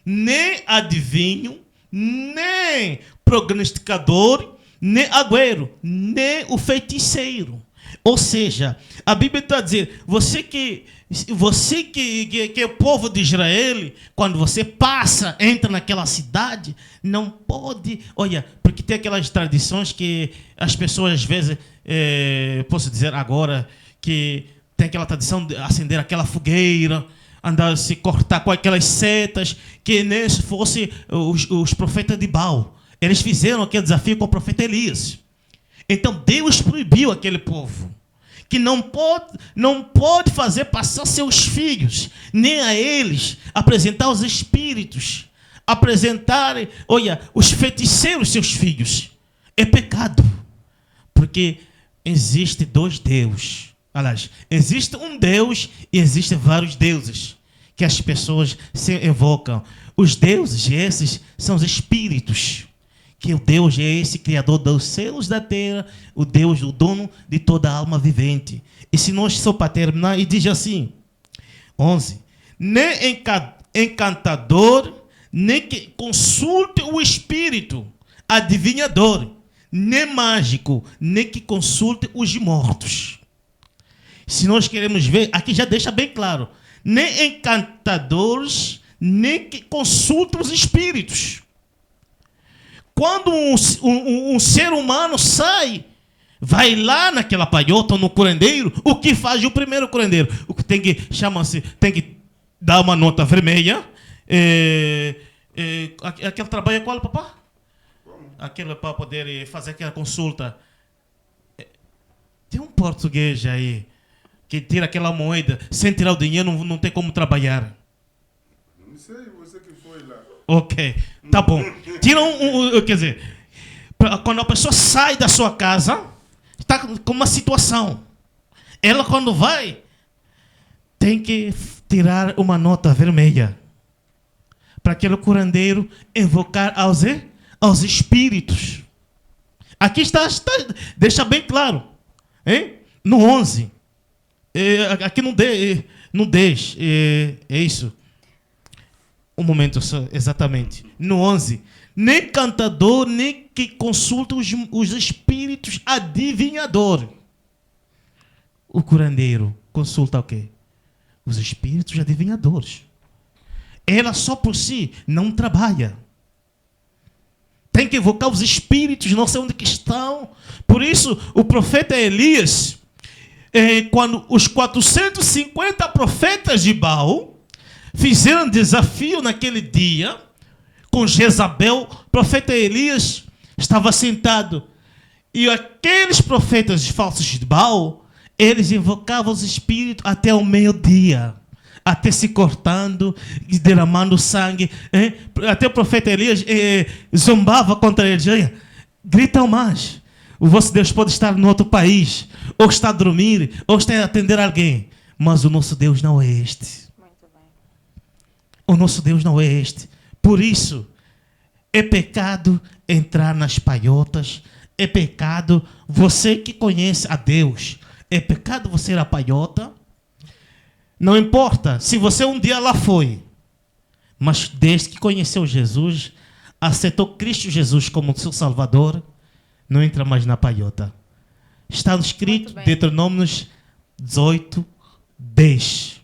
nem adivinho, nem prognosticador, nem agüero, nem o feiticeiro. Ou seja, a Bíblia está a dizer, você que é o povo de Israel, quando você entra naquela cidade, não pode, olha, porque tem aquelas tradições que as pessoas às vezes, posso dizer agora, que tem aquela tradição de acender aquela fogueira, andar se cortar com aquelas setas, que nem se fosse os profetas de Baal. Eles fizeram aquele desafio com o profeta Elias. Então Deus proibiu aquele povo que não pode fazer passar seus filhos, nem a eles apresentar os espíritos, apresentarem, olha, os feiticeiros seus filhos. É pecado, porque existe dois deuses, Aliás, existe um Deus e existem vários deuses que as pessoas se evocam. Os deuses, esses, são os espíritos. Que o Deus é esse criador dos céus da terra, o Deus, o dono de toda a alma vivente. E se nós só para terminar, e diz assim, 11. Nem encantador, nem que consulte o espírito, adivinhador, nem mágico, nem que consulte os mortos. Se nós queremos ver, aqui já deixa bem claro, nem encantadores, nem que consulte os espíritos. Quando um ser humano sai, vai lá naquela palhota ou no curandeiro, o que faz o primeiro curandeiro? O que tem que chama-se, tem que dar uma nota vermelha. Aquele trabalho é qual, papá? Aquele para poder fazer aquela consulta. Tem um português aí que tira aquela moeda, sem tirar o dinheiro, não tem como trabalhar. Não sei, você que foi lá. Ok, tá bom. Tira quer dizer, quando a pessoa sai da sua casa, está com uma situação. Ela, quando vai, tem que tirar uma nota vermelha para aquele curandeiro invocar aos espíritos. Aqui está, deixa bem claro, hein? No 11. Aqui no 10, é isso. Um momento só, exatamente. No 11. Nem cantador, nem que consulta os espíritos, adivinhador. O curandeiro consulta o quê? Os espíritos adivinhadores. Ela só por si não trabalha. Tem que evocar os espíritos, não sei onde que estão. Por isso, o profeta Elias, quando os 450 profetas de Baal fizeram desafio naquele dia com Jezabel, o profeta Elias estava sentado. E aqueles profetas falsos de Baal, eles invocavam os espíritos até o meio-dia, até se cortando, derramando sangue. Até o profeta Elias zombava contra eles. Gritam mais. O vosso Deus pode estar em outro país, ou está a dormir, ou está a atender alguém. Mas o nosso Deus não é este. Muito bem. O nosso Deus não é este. Por isso, é pecado entrar nas palhotas. É pecado você que conhece a Deus. É pecado você ir à palhota. Não importa se você um dia lá foi. Mas desde que conheceu Jesus, aceitou Cristo Jesus como seu Salvador, não entra mais na palhota. Está escrito em Deuteronômios 18, 10.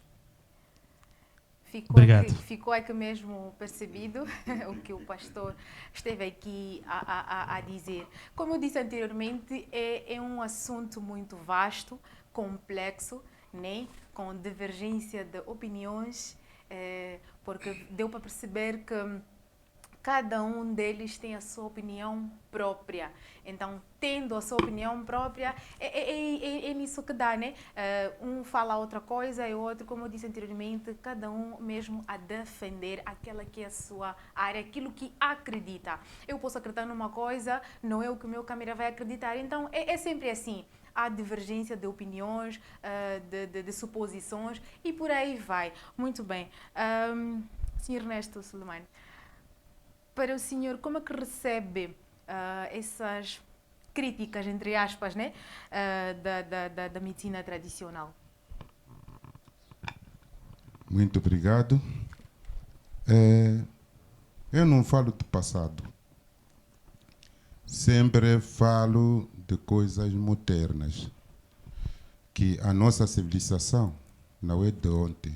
Ficou aqui mesmo percebido o que o pastor esteve aqui a dizer. Como eu disse anteriormente, é um assunto muito vasto, complexo, né? Com divergência de opiniões, porque deu para perceber que cada um deles tem a sua opinião própria. Então, tendo a sua opinião própria, é nisso que dá, né? Um fala outra coisa e o outro, como eu disse anteriormente, cada um mesmo a defender aquela que é a sua área, aquilo que acredita. Eu posso acreditar numa coisa, não é o que o meu câmera vai acreditar. Então, é sempre assim. Há divergência de opiniões, de suposições e por aí vai. Muito bem. Sr. Ernesto Suleiman, para o senhor, como é que recebe essas críticas, entre aspas, né, da medicina tradicional? Muito obrigado. Eu não falo do passado. Sempre falo de coisas modernas. Que a nossa civilização não é de ontem.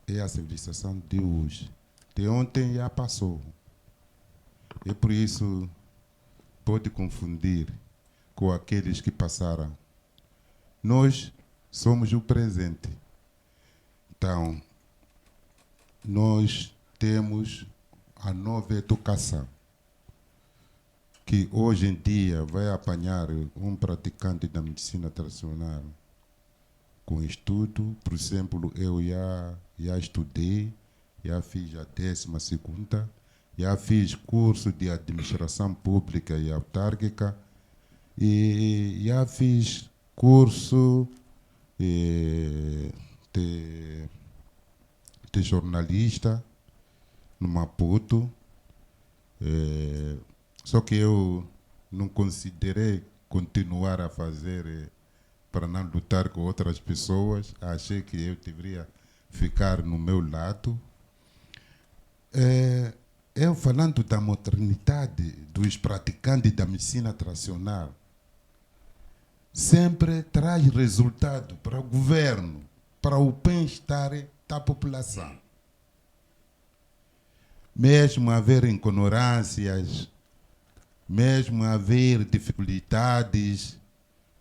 É a civilização de hoje. De ontem já passou. E por isso pode confundir com aqueles que passaram. Nós somos o presente. Então, nós temos a nova educação, que hoje em dia vai apanhar um praticante da medicina tradicional com estudo. Por exemplo, eu já estudei, já fiz a 12ª, já fiz curso de administração pública e autárquica e já fiz curso de jornalista no Maputo. Só que eu não considerei continuar a fazer para não lutar com outras pessoas. Achei que eu deveria ficar no meu lado. Eu falando da modernidade dos praticantes da medicina tradicional, sempre traz resultado para o governo, para o bem-estar da população. Mesmo haver ignorâncias, mesmo haver dificuldades,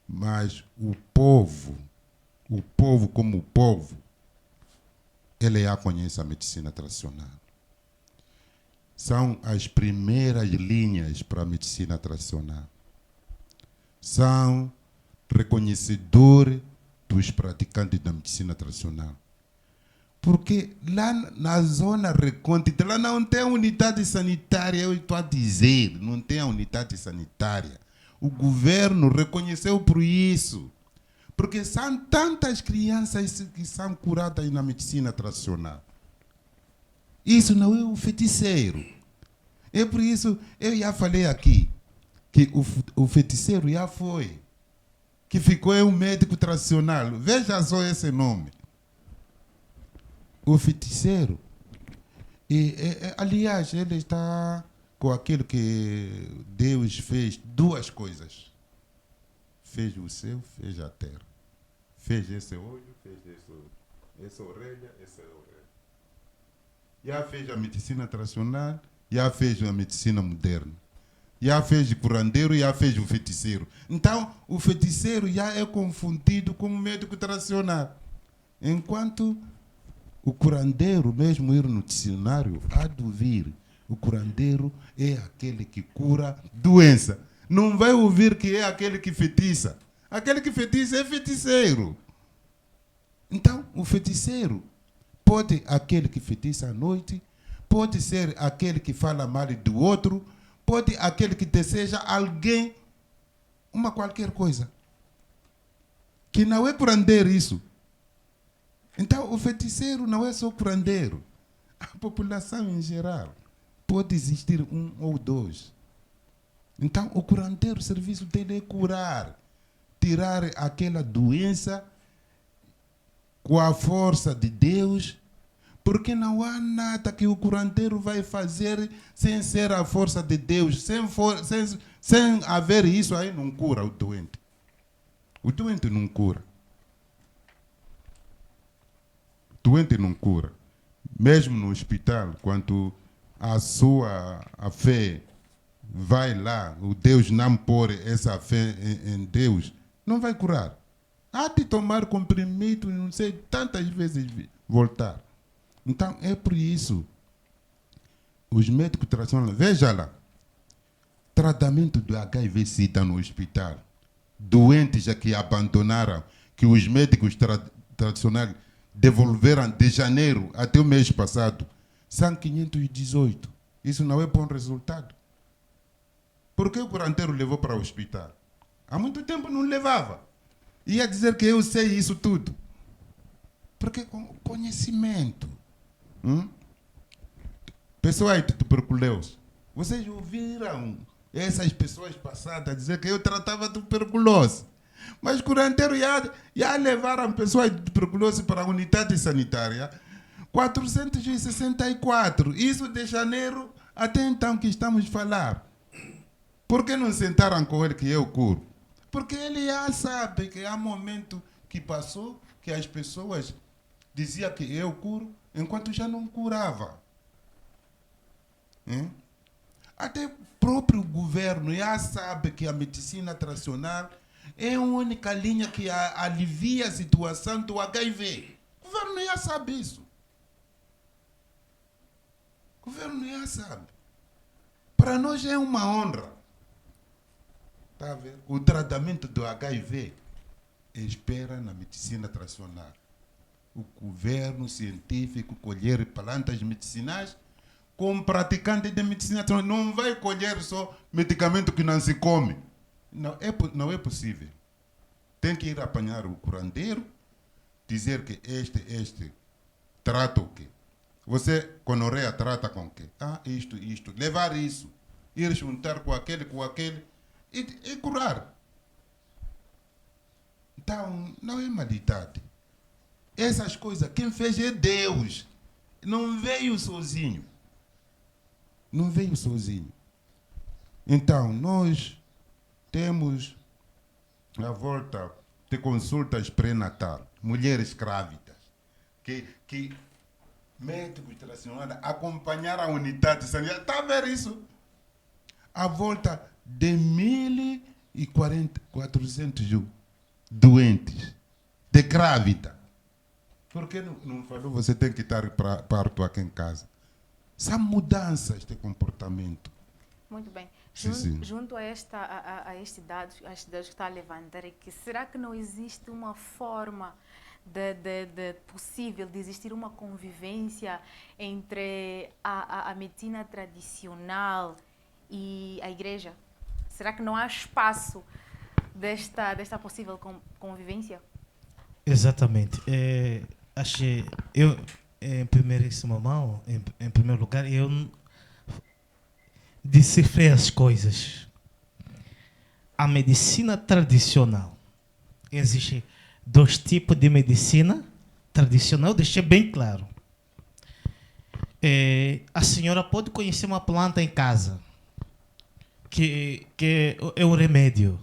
mas o povo como povo, ele já conhece a medicina tradicional. São as primeiras linhas para a medicina tradicional. São reconhecedores dos praticantes da medicina tradicional. Porque lá na zona recôndita, lá não tem unidade sanitária, eu estou a dizer, não tem a unidade sanitária. O governo reconheceu por isso. Porque são tantas crianças que são curadas na medicina tradicional. Isso não é o feiticeiro. É por isso, eu já falei aqui, que o feiticeiro já foi, que ficou um médico tradicional. Veja só esse nome. O feiticeiro. Aliás, ele está com aquilo que Deus fez, duas coisas. Fez o céu, fez a terra. Fez esse olho, fez essa orelha, essa orelha. Já fez a medicina tradicional, já fez a medicina moderna. Já fez o curandeiro, já fez o feiticeiro. Então, o feiticeiro já é confundido com o médico tradicional. Enquanto o curandeiro, mesmo ir no dicionário, há de ouvir. O curandeiro é aquele que cura doença. Não vai ouvir que é aquele que feitiça. Aquele que feitiça é feiticeiro. Então, o feiticeiro pode aquele que feitiça à noite, pode ser aquele que fala mal do outro, pode aquele que deseja alguém, uma qualquer coisa. Que não é curandeiro isso. Então, o feiticeiro não é só curandeiro. A população em geral pode existir um ou dois. Então, o curandeiro, o serviço dele é curar, tirar aquela doença com a força de Deus, porque não há nada que o curandeiro vai fazer sem ser a força de Deus. Sem haver isso, aí não cura o doente. O doente não cura. O doente não cura. Mesmo no hospital, quando a fé vai lá, o Deus não pôr essa fé em Deus, não vai curar. Há de tomar comprimido, não sei, tantas vezes voltar. Então, é por isso, os médicos tradicionais, veja lá, tratamento do HIV-Sida no hospital, doentes já que abandonaram, que os médicos tradicionais devolveram de janeiro até o mês passado, são 518. Isso não é bom resultado. Por que o curandeiro levou para o hospital? Há muito tempo não levava. Ia dizer que eu sei isso tudo. Porque com conhecimento. Pessoas de tuberculose. Vocês ouviram essas pessoas passadas dizer que eu tratava tuberculose. Mas o curandeiro já levaram pessoas de tuberculose para a unidade sanitária. 464. Isso de janeiro até então que estamos a falar. Por que não sentaram com ele que eu curo? Porque ele já sabe que há momento que passou que as pessoas diziam que eu curo, enquanto já não curava. Até o próprio governo já sabe que a medicina tradicional é a única linha que alivia a situação do HIV. O governo já sabe isso. O governo já sabe. Para nós é uma honra. Tá a ver? O tratamento do HIV espera na medicina tradicional. O governo científico colher plantas medicinais como praticante de medicina tradicional. Não vai colher só medicamento que não se come. Não é possível. Tem que ir apanhar o curandeiro dizer que este trata o quê? Você, gonorreia, trata com o quê? Ah, isto. Levar isso. Ir juntar com aquele e curar. Então, não é maldade. Essas coisas, quem fez é Deus. Não veio sozinho. Não veio sozinho. Então, nós temos a volta de consultas pré-natal, mulheres grávidas, que médicos tradicionais acompanharam a unidade sanitária. Está a ver isso? A volta de 1.400 doentes, de grávida. Por que não falou? Você tem que estar parto aqui em casa. São mudanças de comportamento. Muito bem. Sim. Junto a estes dados que está a levantar aqui, será que não existe uma forma de possível de existir uma convivência entre a medicina tradicional e a igreja? Será que não há espaço desta possível convivência? Exatamente. Eu, em primeiro lugar, eu decifrei as coisas. A medicina tradicional. Existem 2 tipos de medicina tradicional, deixei bem claro. A senhora pode conhecer uma planta em casa, que é um remédio.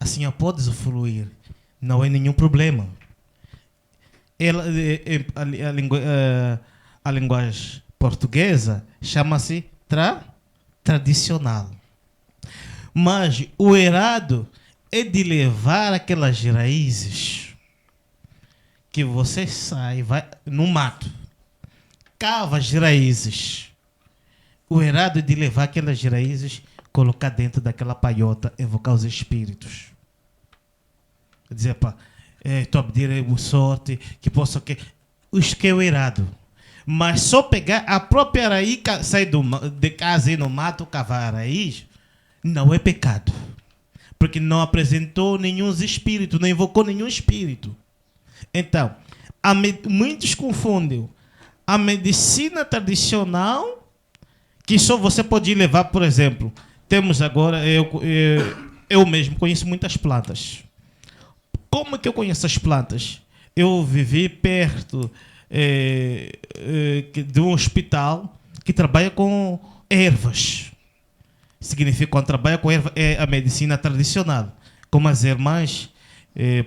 A senhora pode usufruir, não é nenhum problema. A linguagem portuguesa chama-se tradicional. Mas o errado é de levar aquelas raízes que você vai no mato, cava as raízes. O errado é de levar aquelas raízes, colocar dentro daquela paiota, evocar os espíritos. Dizer, estou a pedir sorte, que possa... Isso que é o errado. Mas só pegar a própria raiz, sair de casa e no mato, cavar a raiz, não é pecado. Porque não apresentou nenhum espírito, não invocou nenhum espírito. Então, muitos confundem a medicina tradicional, que só você pode levar, por exemplo, temos agora, eu mesmo conheço muitas plantas. Como que eu conheço as plantas? Eu vivi perto de um hospital que trabalha com ervas. Significa que quando trabalha com erva é a medicina tradicional. Como as irmãs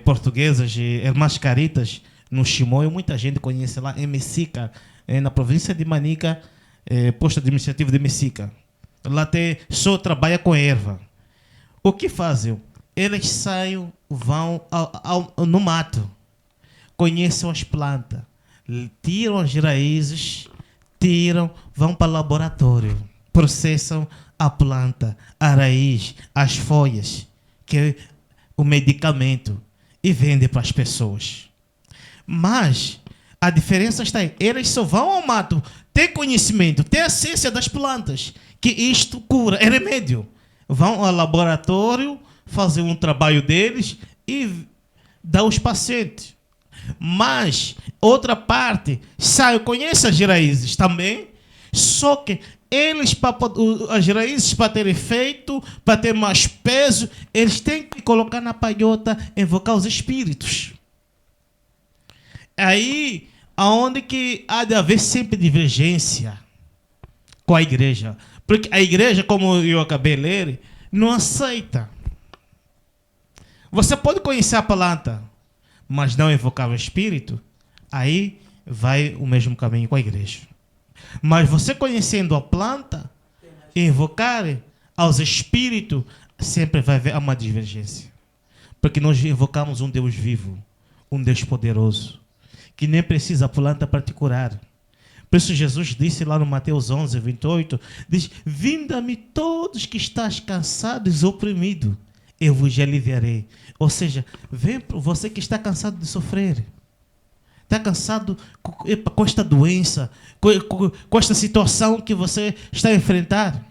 portuguesas, irmãs Caritas, no Chimoio, muita gente conhece lá em Messica, na província de Manica, posto administrativo de Messica. Lá só trabalha com erva. O que fazem? Eles saem, vão no mato, conhecem as plantas, tiram as raízes, vão para o laboratório, processam a planta, a raiz, as folhas, que é o medicamento, e vendem para as pessoas. Mas a diferença está aí. Eles só vão ao mato, têm conhecimento, têm a ciência das plantas, que isto cura, é remédio. Vão ao laboratório, fazer um trabalho deles e dá aos pacientes. Mas outra parte sai, conhece as raízes também, só que eles, as raízes, para ter efeito, para ter mais peso, eles têm que colocar na paiota, invocar os espíritos. Aí aonde que há de haver sempre divergência com a igreja, porque a igreja, como eu acabei de ler, não aceita. Você pode conhecer a planta, mas não invocar o espírito, aí vai o mesmo caminho com a igreja. Mas você conhecendo a planta e invocar aos espíritos, sempre vai haver uma divergência. Porque nós invocamos um Deus vivo, um Deus poderoso, que nem precisa a planta para te curar. Por isso Jesus disse lá no Mateus 11, 28, diz: "Vinde a mim todos que estás cansados e oprimidos, eu vos aliviarei." Ou seja, vem você que está cansado de sofrer. Está cansado com esta doença, com esta situação que você está a enfrentar.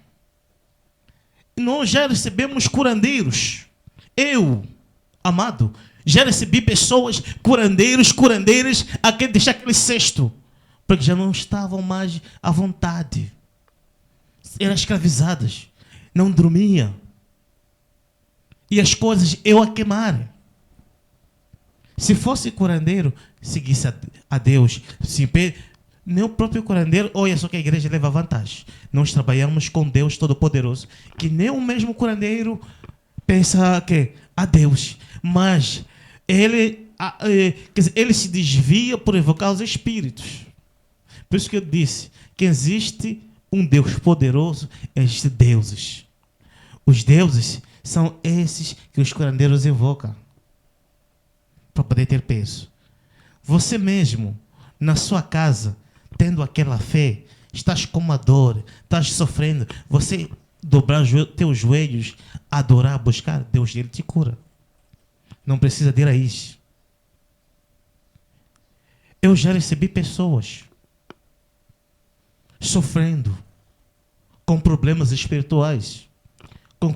Nós já recebemos curandeiros. Eu, amado, Já recebi pessoas, curandeiras, a querer deixar aquele cesto, porque já não estavam mais à vontade. Eram escravizadas, não dormiam. E as coisas eu a queimar. Se fosse curandeiro, seguisse a Deus. Nem o próprio curandeiro, olha só que a igreja leva vantagem. Nós trabalhamos com Deus Todo-Poderoso, que nem o mesmo curandeiro pensa que a Deus, mas ele se desvia por evocar os espíritos. Por isso que eu disse que existe um Deus poderoso, existem deuses. Os deuses são esses que os curandeiros evocam para poder ter peso. Você mesmo, na sua casa, tendo aquela fé, estás com uma dor, estás sofrendo, você dobrar teus joelhos, adorar, buscar, Deus ele te cura. Não precisa de raiz. Eu já recebi pessoas sofrendo com problemas espirituais, com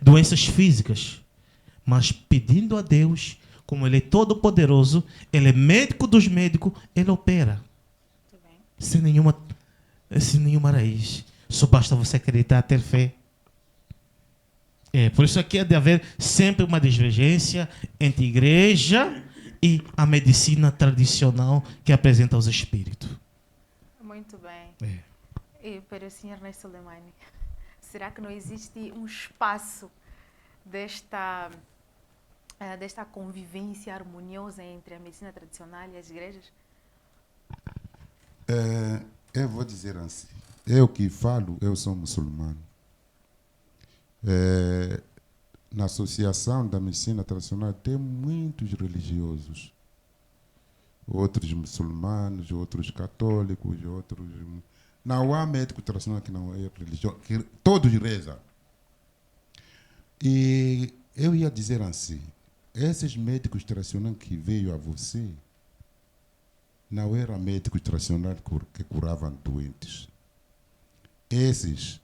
doenças físicas, mas pedindo a Deus, como Ele é todo poderoso, Ele é médico dos médicos, Ele opera. Sem nenhuma raiz. Só basta você acreditar, ter fé. Por isso aqui há de haver sempre uma divergência entre a igreja e a medicina tradicional que apresenta os espíritos. Muito bem. E para o Sr. Ney Soleimani, será que não existe um espaço desta convivência harmoniosa entre a medicina tradicional e as igrejas? Eu vou dizer assim. Eu que falo, eu sou muçulmano. Na Associação da Medicina Tradicional tem muitos religiosos. Outros muçulmanos, outros católicos, outros... Não há médico tradicional que não é religioso. Todos rezam. E eu ia dizer assim, esses médicos tradicionais que veio a você, não eram médicos tradicionais que curavam doentes. Esses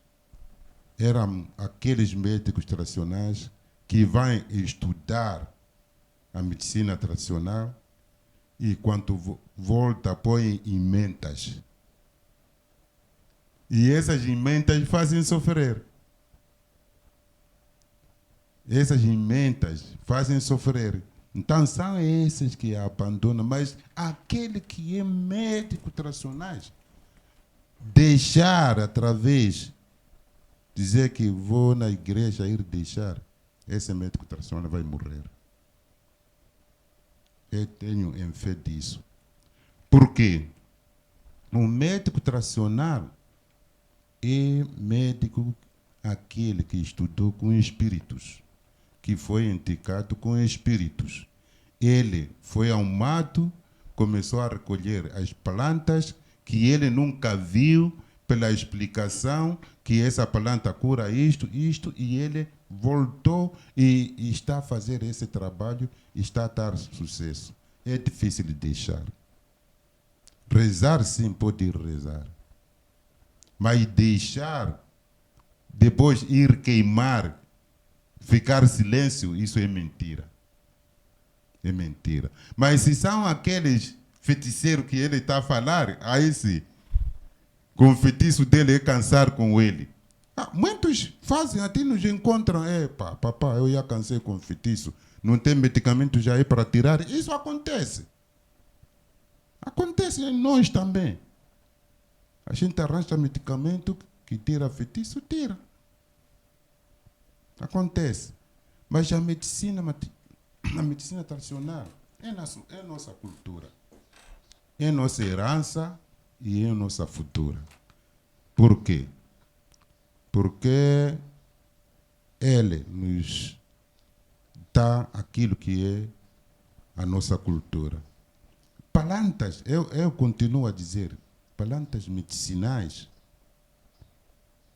eram aqueles médicos tradicionais que vão estudar a medicina tradicional e quando volta põem emendas. E essas emendas fazem sofrer. Essas emendas fazem sofrer. Então são esses que abandonam, mas aquele que é médico tradicional, deixar através, dizer que vou na igreja ir deixar, esse médico tradicional vai morrer. Eu tenho fé disso. Por quê? O médico tradicional é médico aquele que estudou com espíritos, que foi indicado com espíritos. Ele foi ao mato, começou a recolher as plantas que ele nunca viu, pela explicação que essa planta cura isto, e ele voltou e está a fazer esse trabalho, está a dar sucesso. É difícil de deixar. Rezar sim pode rezar, mas deixar, depois ir queimar, ficar silêncio, isso é mentira. É mentira. Mas se são aqueles feiticeiros que ele está a falar, aí sim, com o feitiço dele é cansar com ele. Muitos fazem, até nos encontram, papá, eu já cansei com o feitiço, não tem medicamento já aí para tirar. Isso acontece. Acontece em nós também. A gente arranja medicamento que tira feitiço, tira. Acontece. Mas a medicina tradicional é nossa cultura. É nossa herança e é nossa futura. Por quê? Porque ele nos dá aquilo que é a nossa cultura. Plantas, eu continuo a dizer, plantas medicinais,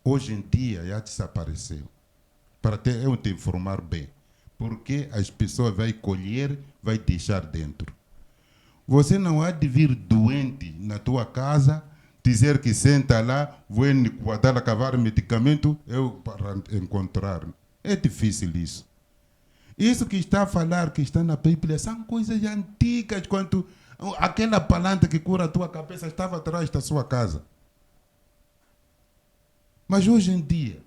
hoje em dia já desapareceu. Para eu te informar bem. Porque as pessoas vão colher, vai deixar dentro. Você não há de vir doente na tua casa, dizer que senta lá, vou guardar a cavar medicamento, eu para encontrar. É difícil isso. Isso que está a falar, que está na Bíblia, são coisas antigas, quando aquela planta que cura a tua cabeça estava atrás da sua casa. Mas hoje em dia,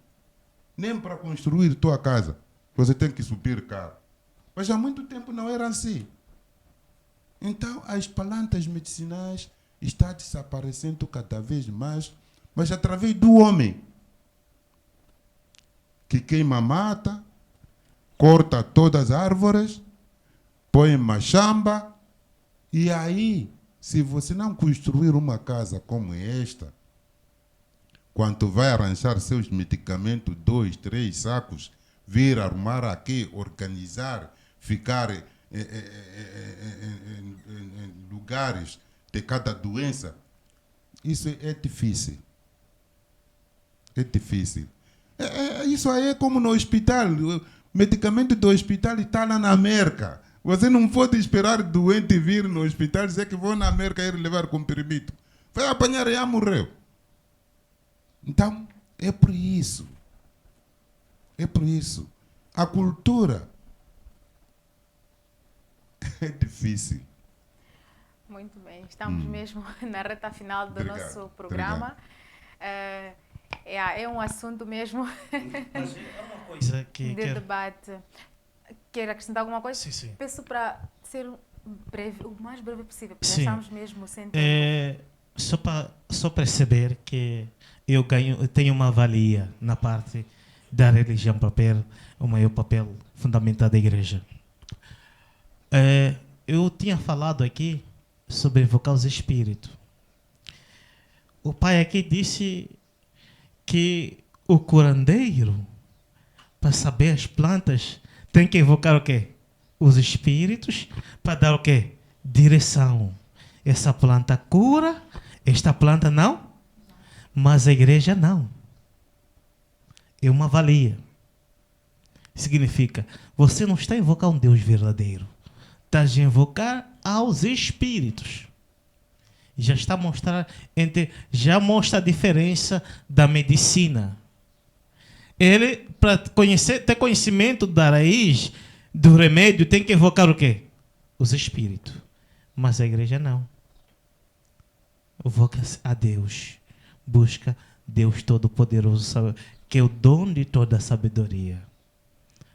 nem para construir tua casa, você tem que subir carro. Mas há muito tempo não era assim. Então, as plantas medicinais estão desaparecendo cada vez mais, mas através do homem, que queima a mata, corta todas as árvores, põe machamba, e aí, se você não construir uma casa como esta, quando vai arranjar seus medicamentos, 2, 3 sacos, vir arrumar aqui, organizar, ficar em lugares de cada doença, isso é difícil. É difícil. Isso aí é como no hospital. O medicamento do hospital está lá na América. Você não pode esperar doente vir no hospital e dizer que vou na América ir levar comprimido. Vai apanhar e já morreu. Então, é por isso. É por isso. A cultura é difícil. Muito bem, estamos mesmo na reta final do Obrigado, nosso programa. É um assunto mesmo Mas é uma coisa que de debate. Quer acrescentar alguma coisa? Sim, sim. Peço para ser breve, o mais breve possível, porque já Sim. estamos mesmo sem tempo. Só perceber que eu tenho uma valia na parte da religião, o maior papel fundamental da igreja. Eu tinha falado aqui sobre invocar os espíritos. O pai aqui disse que o curandeiro, para saber as plantas, tem que invocar o quê? Os espíritos, para dar o quê? Direção. Essa planta cura, esta planta não, mas a igreja não. É uma valia. Significa, você não está a invocar um Deus verdadeiro. Está a invocar aos espíritos. Já está a mostrar, já mostra a diferença da medicina. Ele, para ter conhecimento da raiz, do remédio, tem que invocar o quê? Os espíritos. Mas a igreja não. Invoca a Deus. Busca Deus Todo-Poderoso, que é o dono de toda a sabedoria.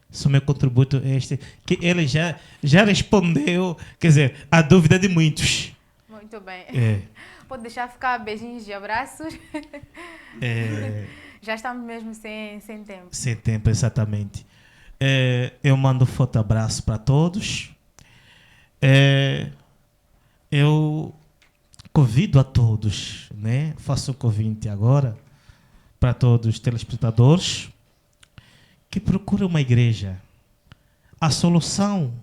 Isso meu contributo é este, que ele já respondeu, quer dizer, a dúvida de muitos. Muito bem. É. Pode deixar ficar beijinhos e abraços. Já estamos mesmo sem tempo. Sem tempo, exatamente. Eu mando um forte abraço para todos. Eu convido a todos, né? Faço um convite agora para todos os telespectadores que procurem uma igreja. A solução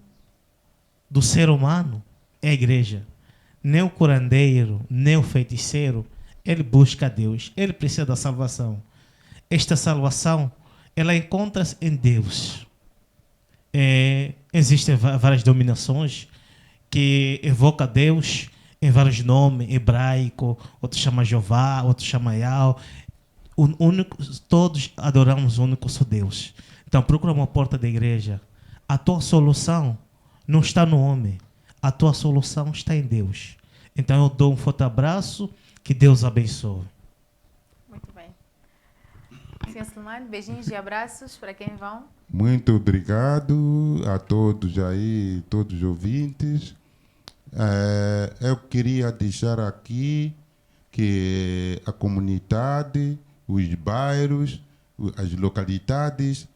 do ser humano é a igreja. Nem o curandeiro, nem o feiticeiro, ele busca a Deus. Ele precisa da salvação. Esta salvação, ela encontra-se em Deus. Existem várias denominações que evocam Deus em vários nomes, hebraico, outros chamam Jeová, outros chamam Yahweh. Todos adoramos o único só Deus. Então procura uma porta da igreja. A tua solução não está no homem. A tua solução está em Deus. Então eu dou um forte abraço. Que Deus abençoe. Muito bem. Senhor Suleiman, beijinhos e abraços para quem vão. Muito obrigado a todos aí, todos os ouvintes. Eu queria deixar aqui que a comunidade, os bairros, as localidades,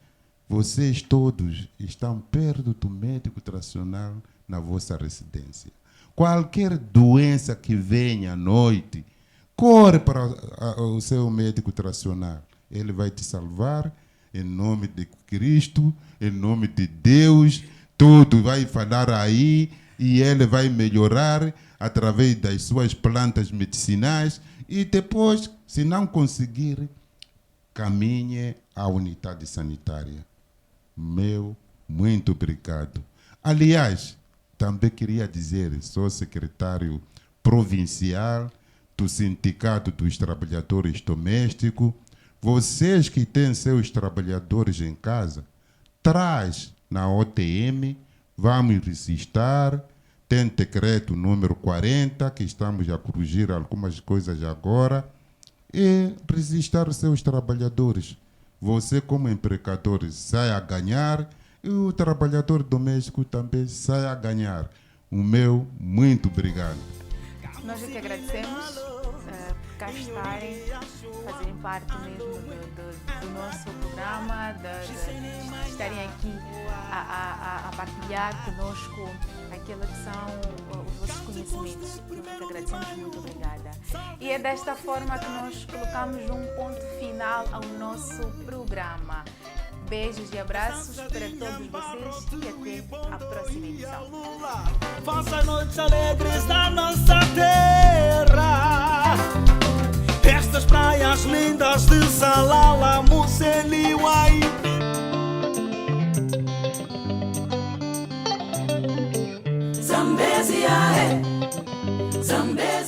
vocês todos estão perto do médico tradicional na vossa residência. Qualquer doença que venha à noite, corre para o seu médico tradicional. Ele vai te salvar em nome de Cristo, em nome de Deus. Tudo vai falar aí e ele vai melhorar através das suas plantas medicinais. E depois, se não conseguir, caminhe à unidade sanitária. Muito obrigado. Aliás, também queria dizer, sou secretário provincial do Sindicato dos Trabalhadores Domésticos. Vocês que têm seus trabalhadores em casa, traz na OTM, vamos registrar, tem decreto número 40, que estamos a corrigir algumas coisas agora, e registrar os seus trabalhadores. Você, como empregador, sai a ganhar, e o trabalhador doméstico também sai a ganhar. O meu, muito obrigado. Nós é que agradecemos por cá estarem, fazerem parte mesmo do nosso programa, de estarem aqui a partilhar conosco aquilo que são os vossos conhecimentos. Nós é que agradecemos, muito obrigada. E é desta forma que nós colocamos um ponto final ao nosso programa. Beijos e abraços para todos vocês e até a próxima edição. Faça noites alegres da nossa terra. Estas praias lindas de Salala, Musseli, Uai. Zambésia, Zambésia.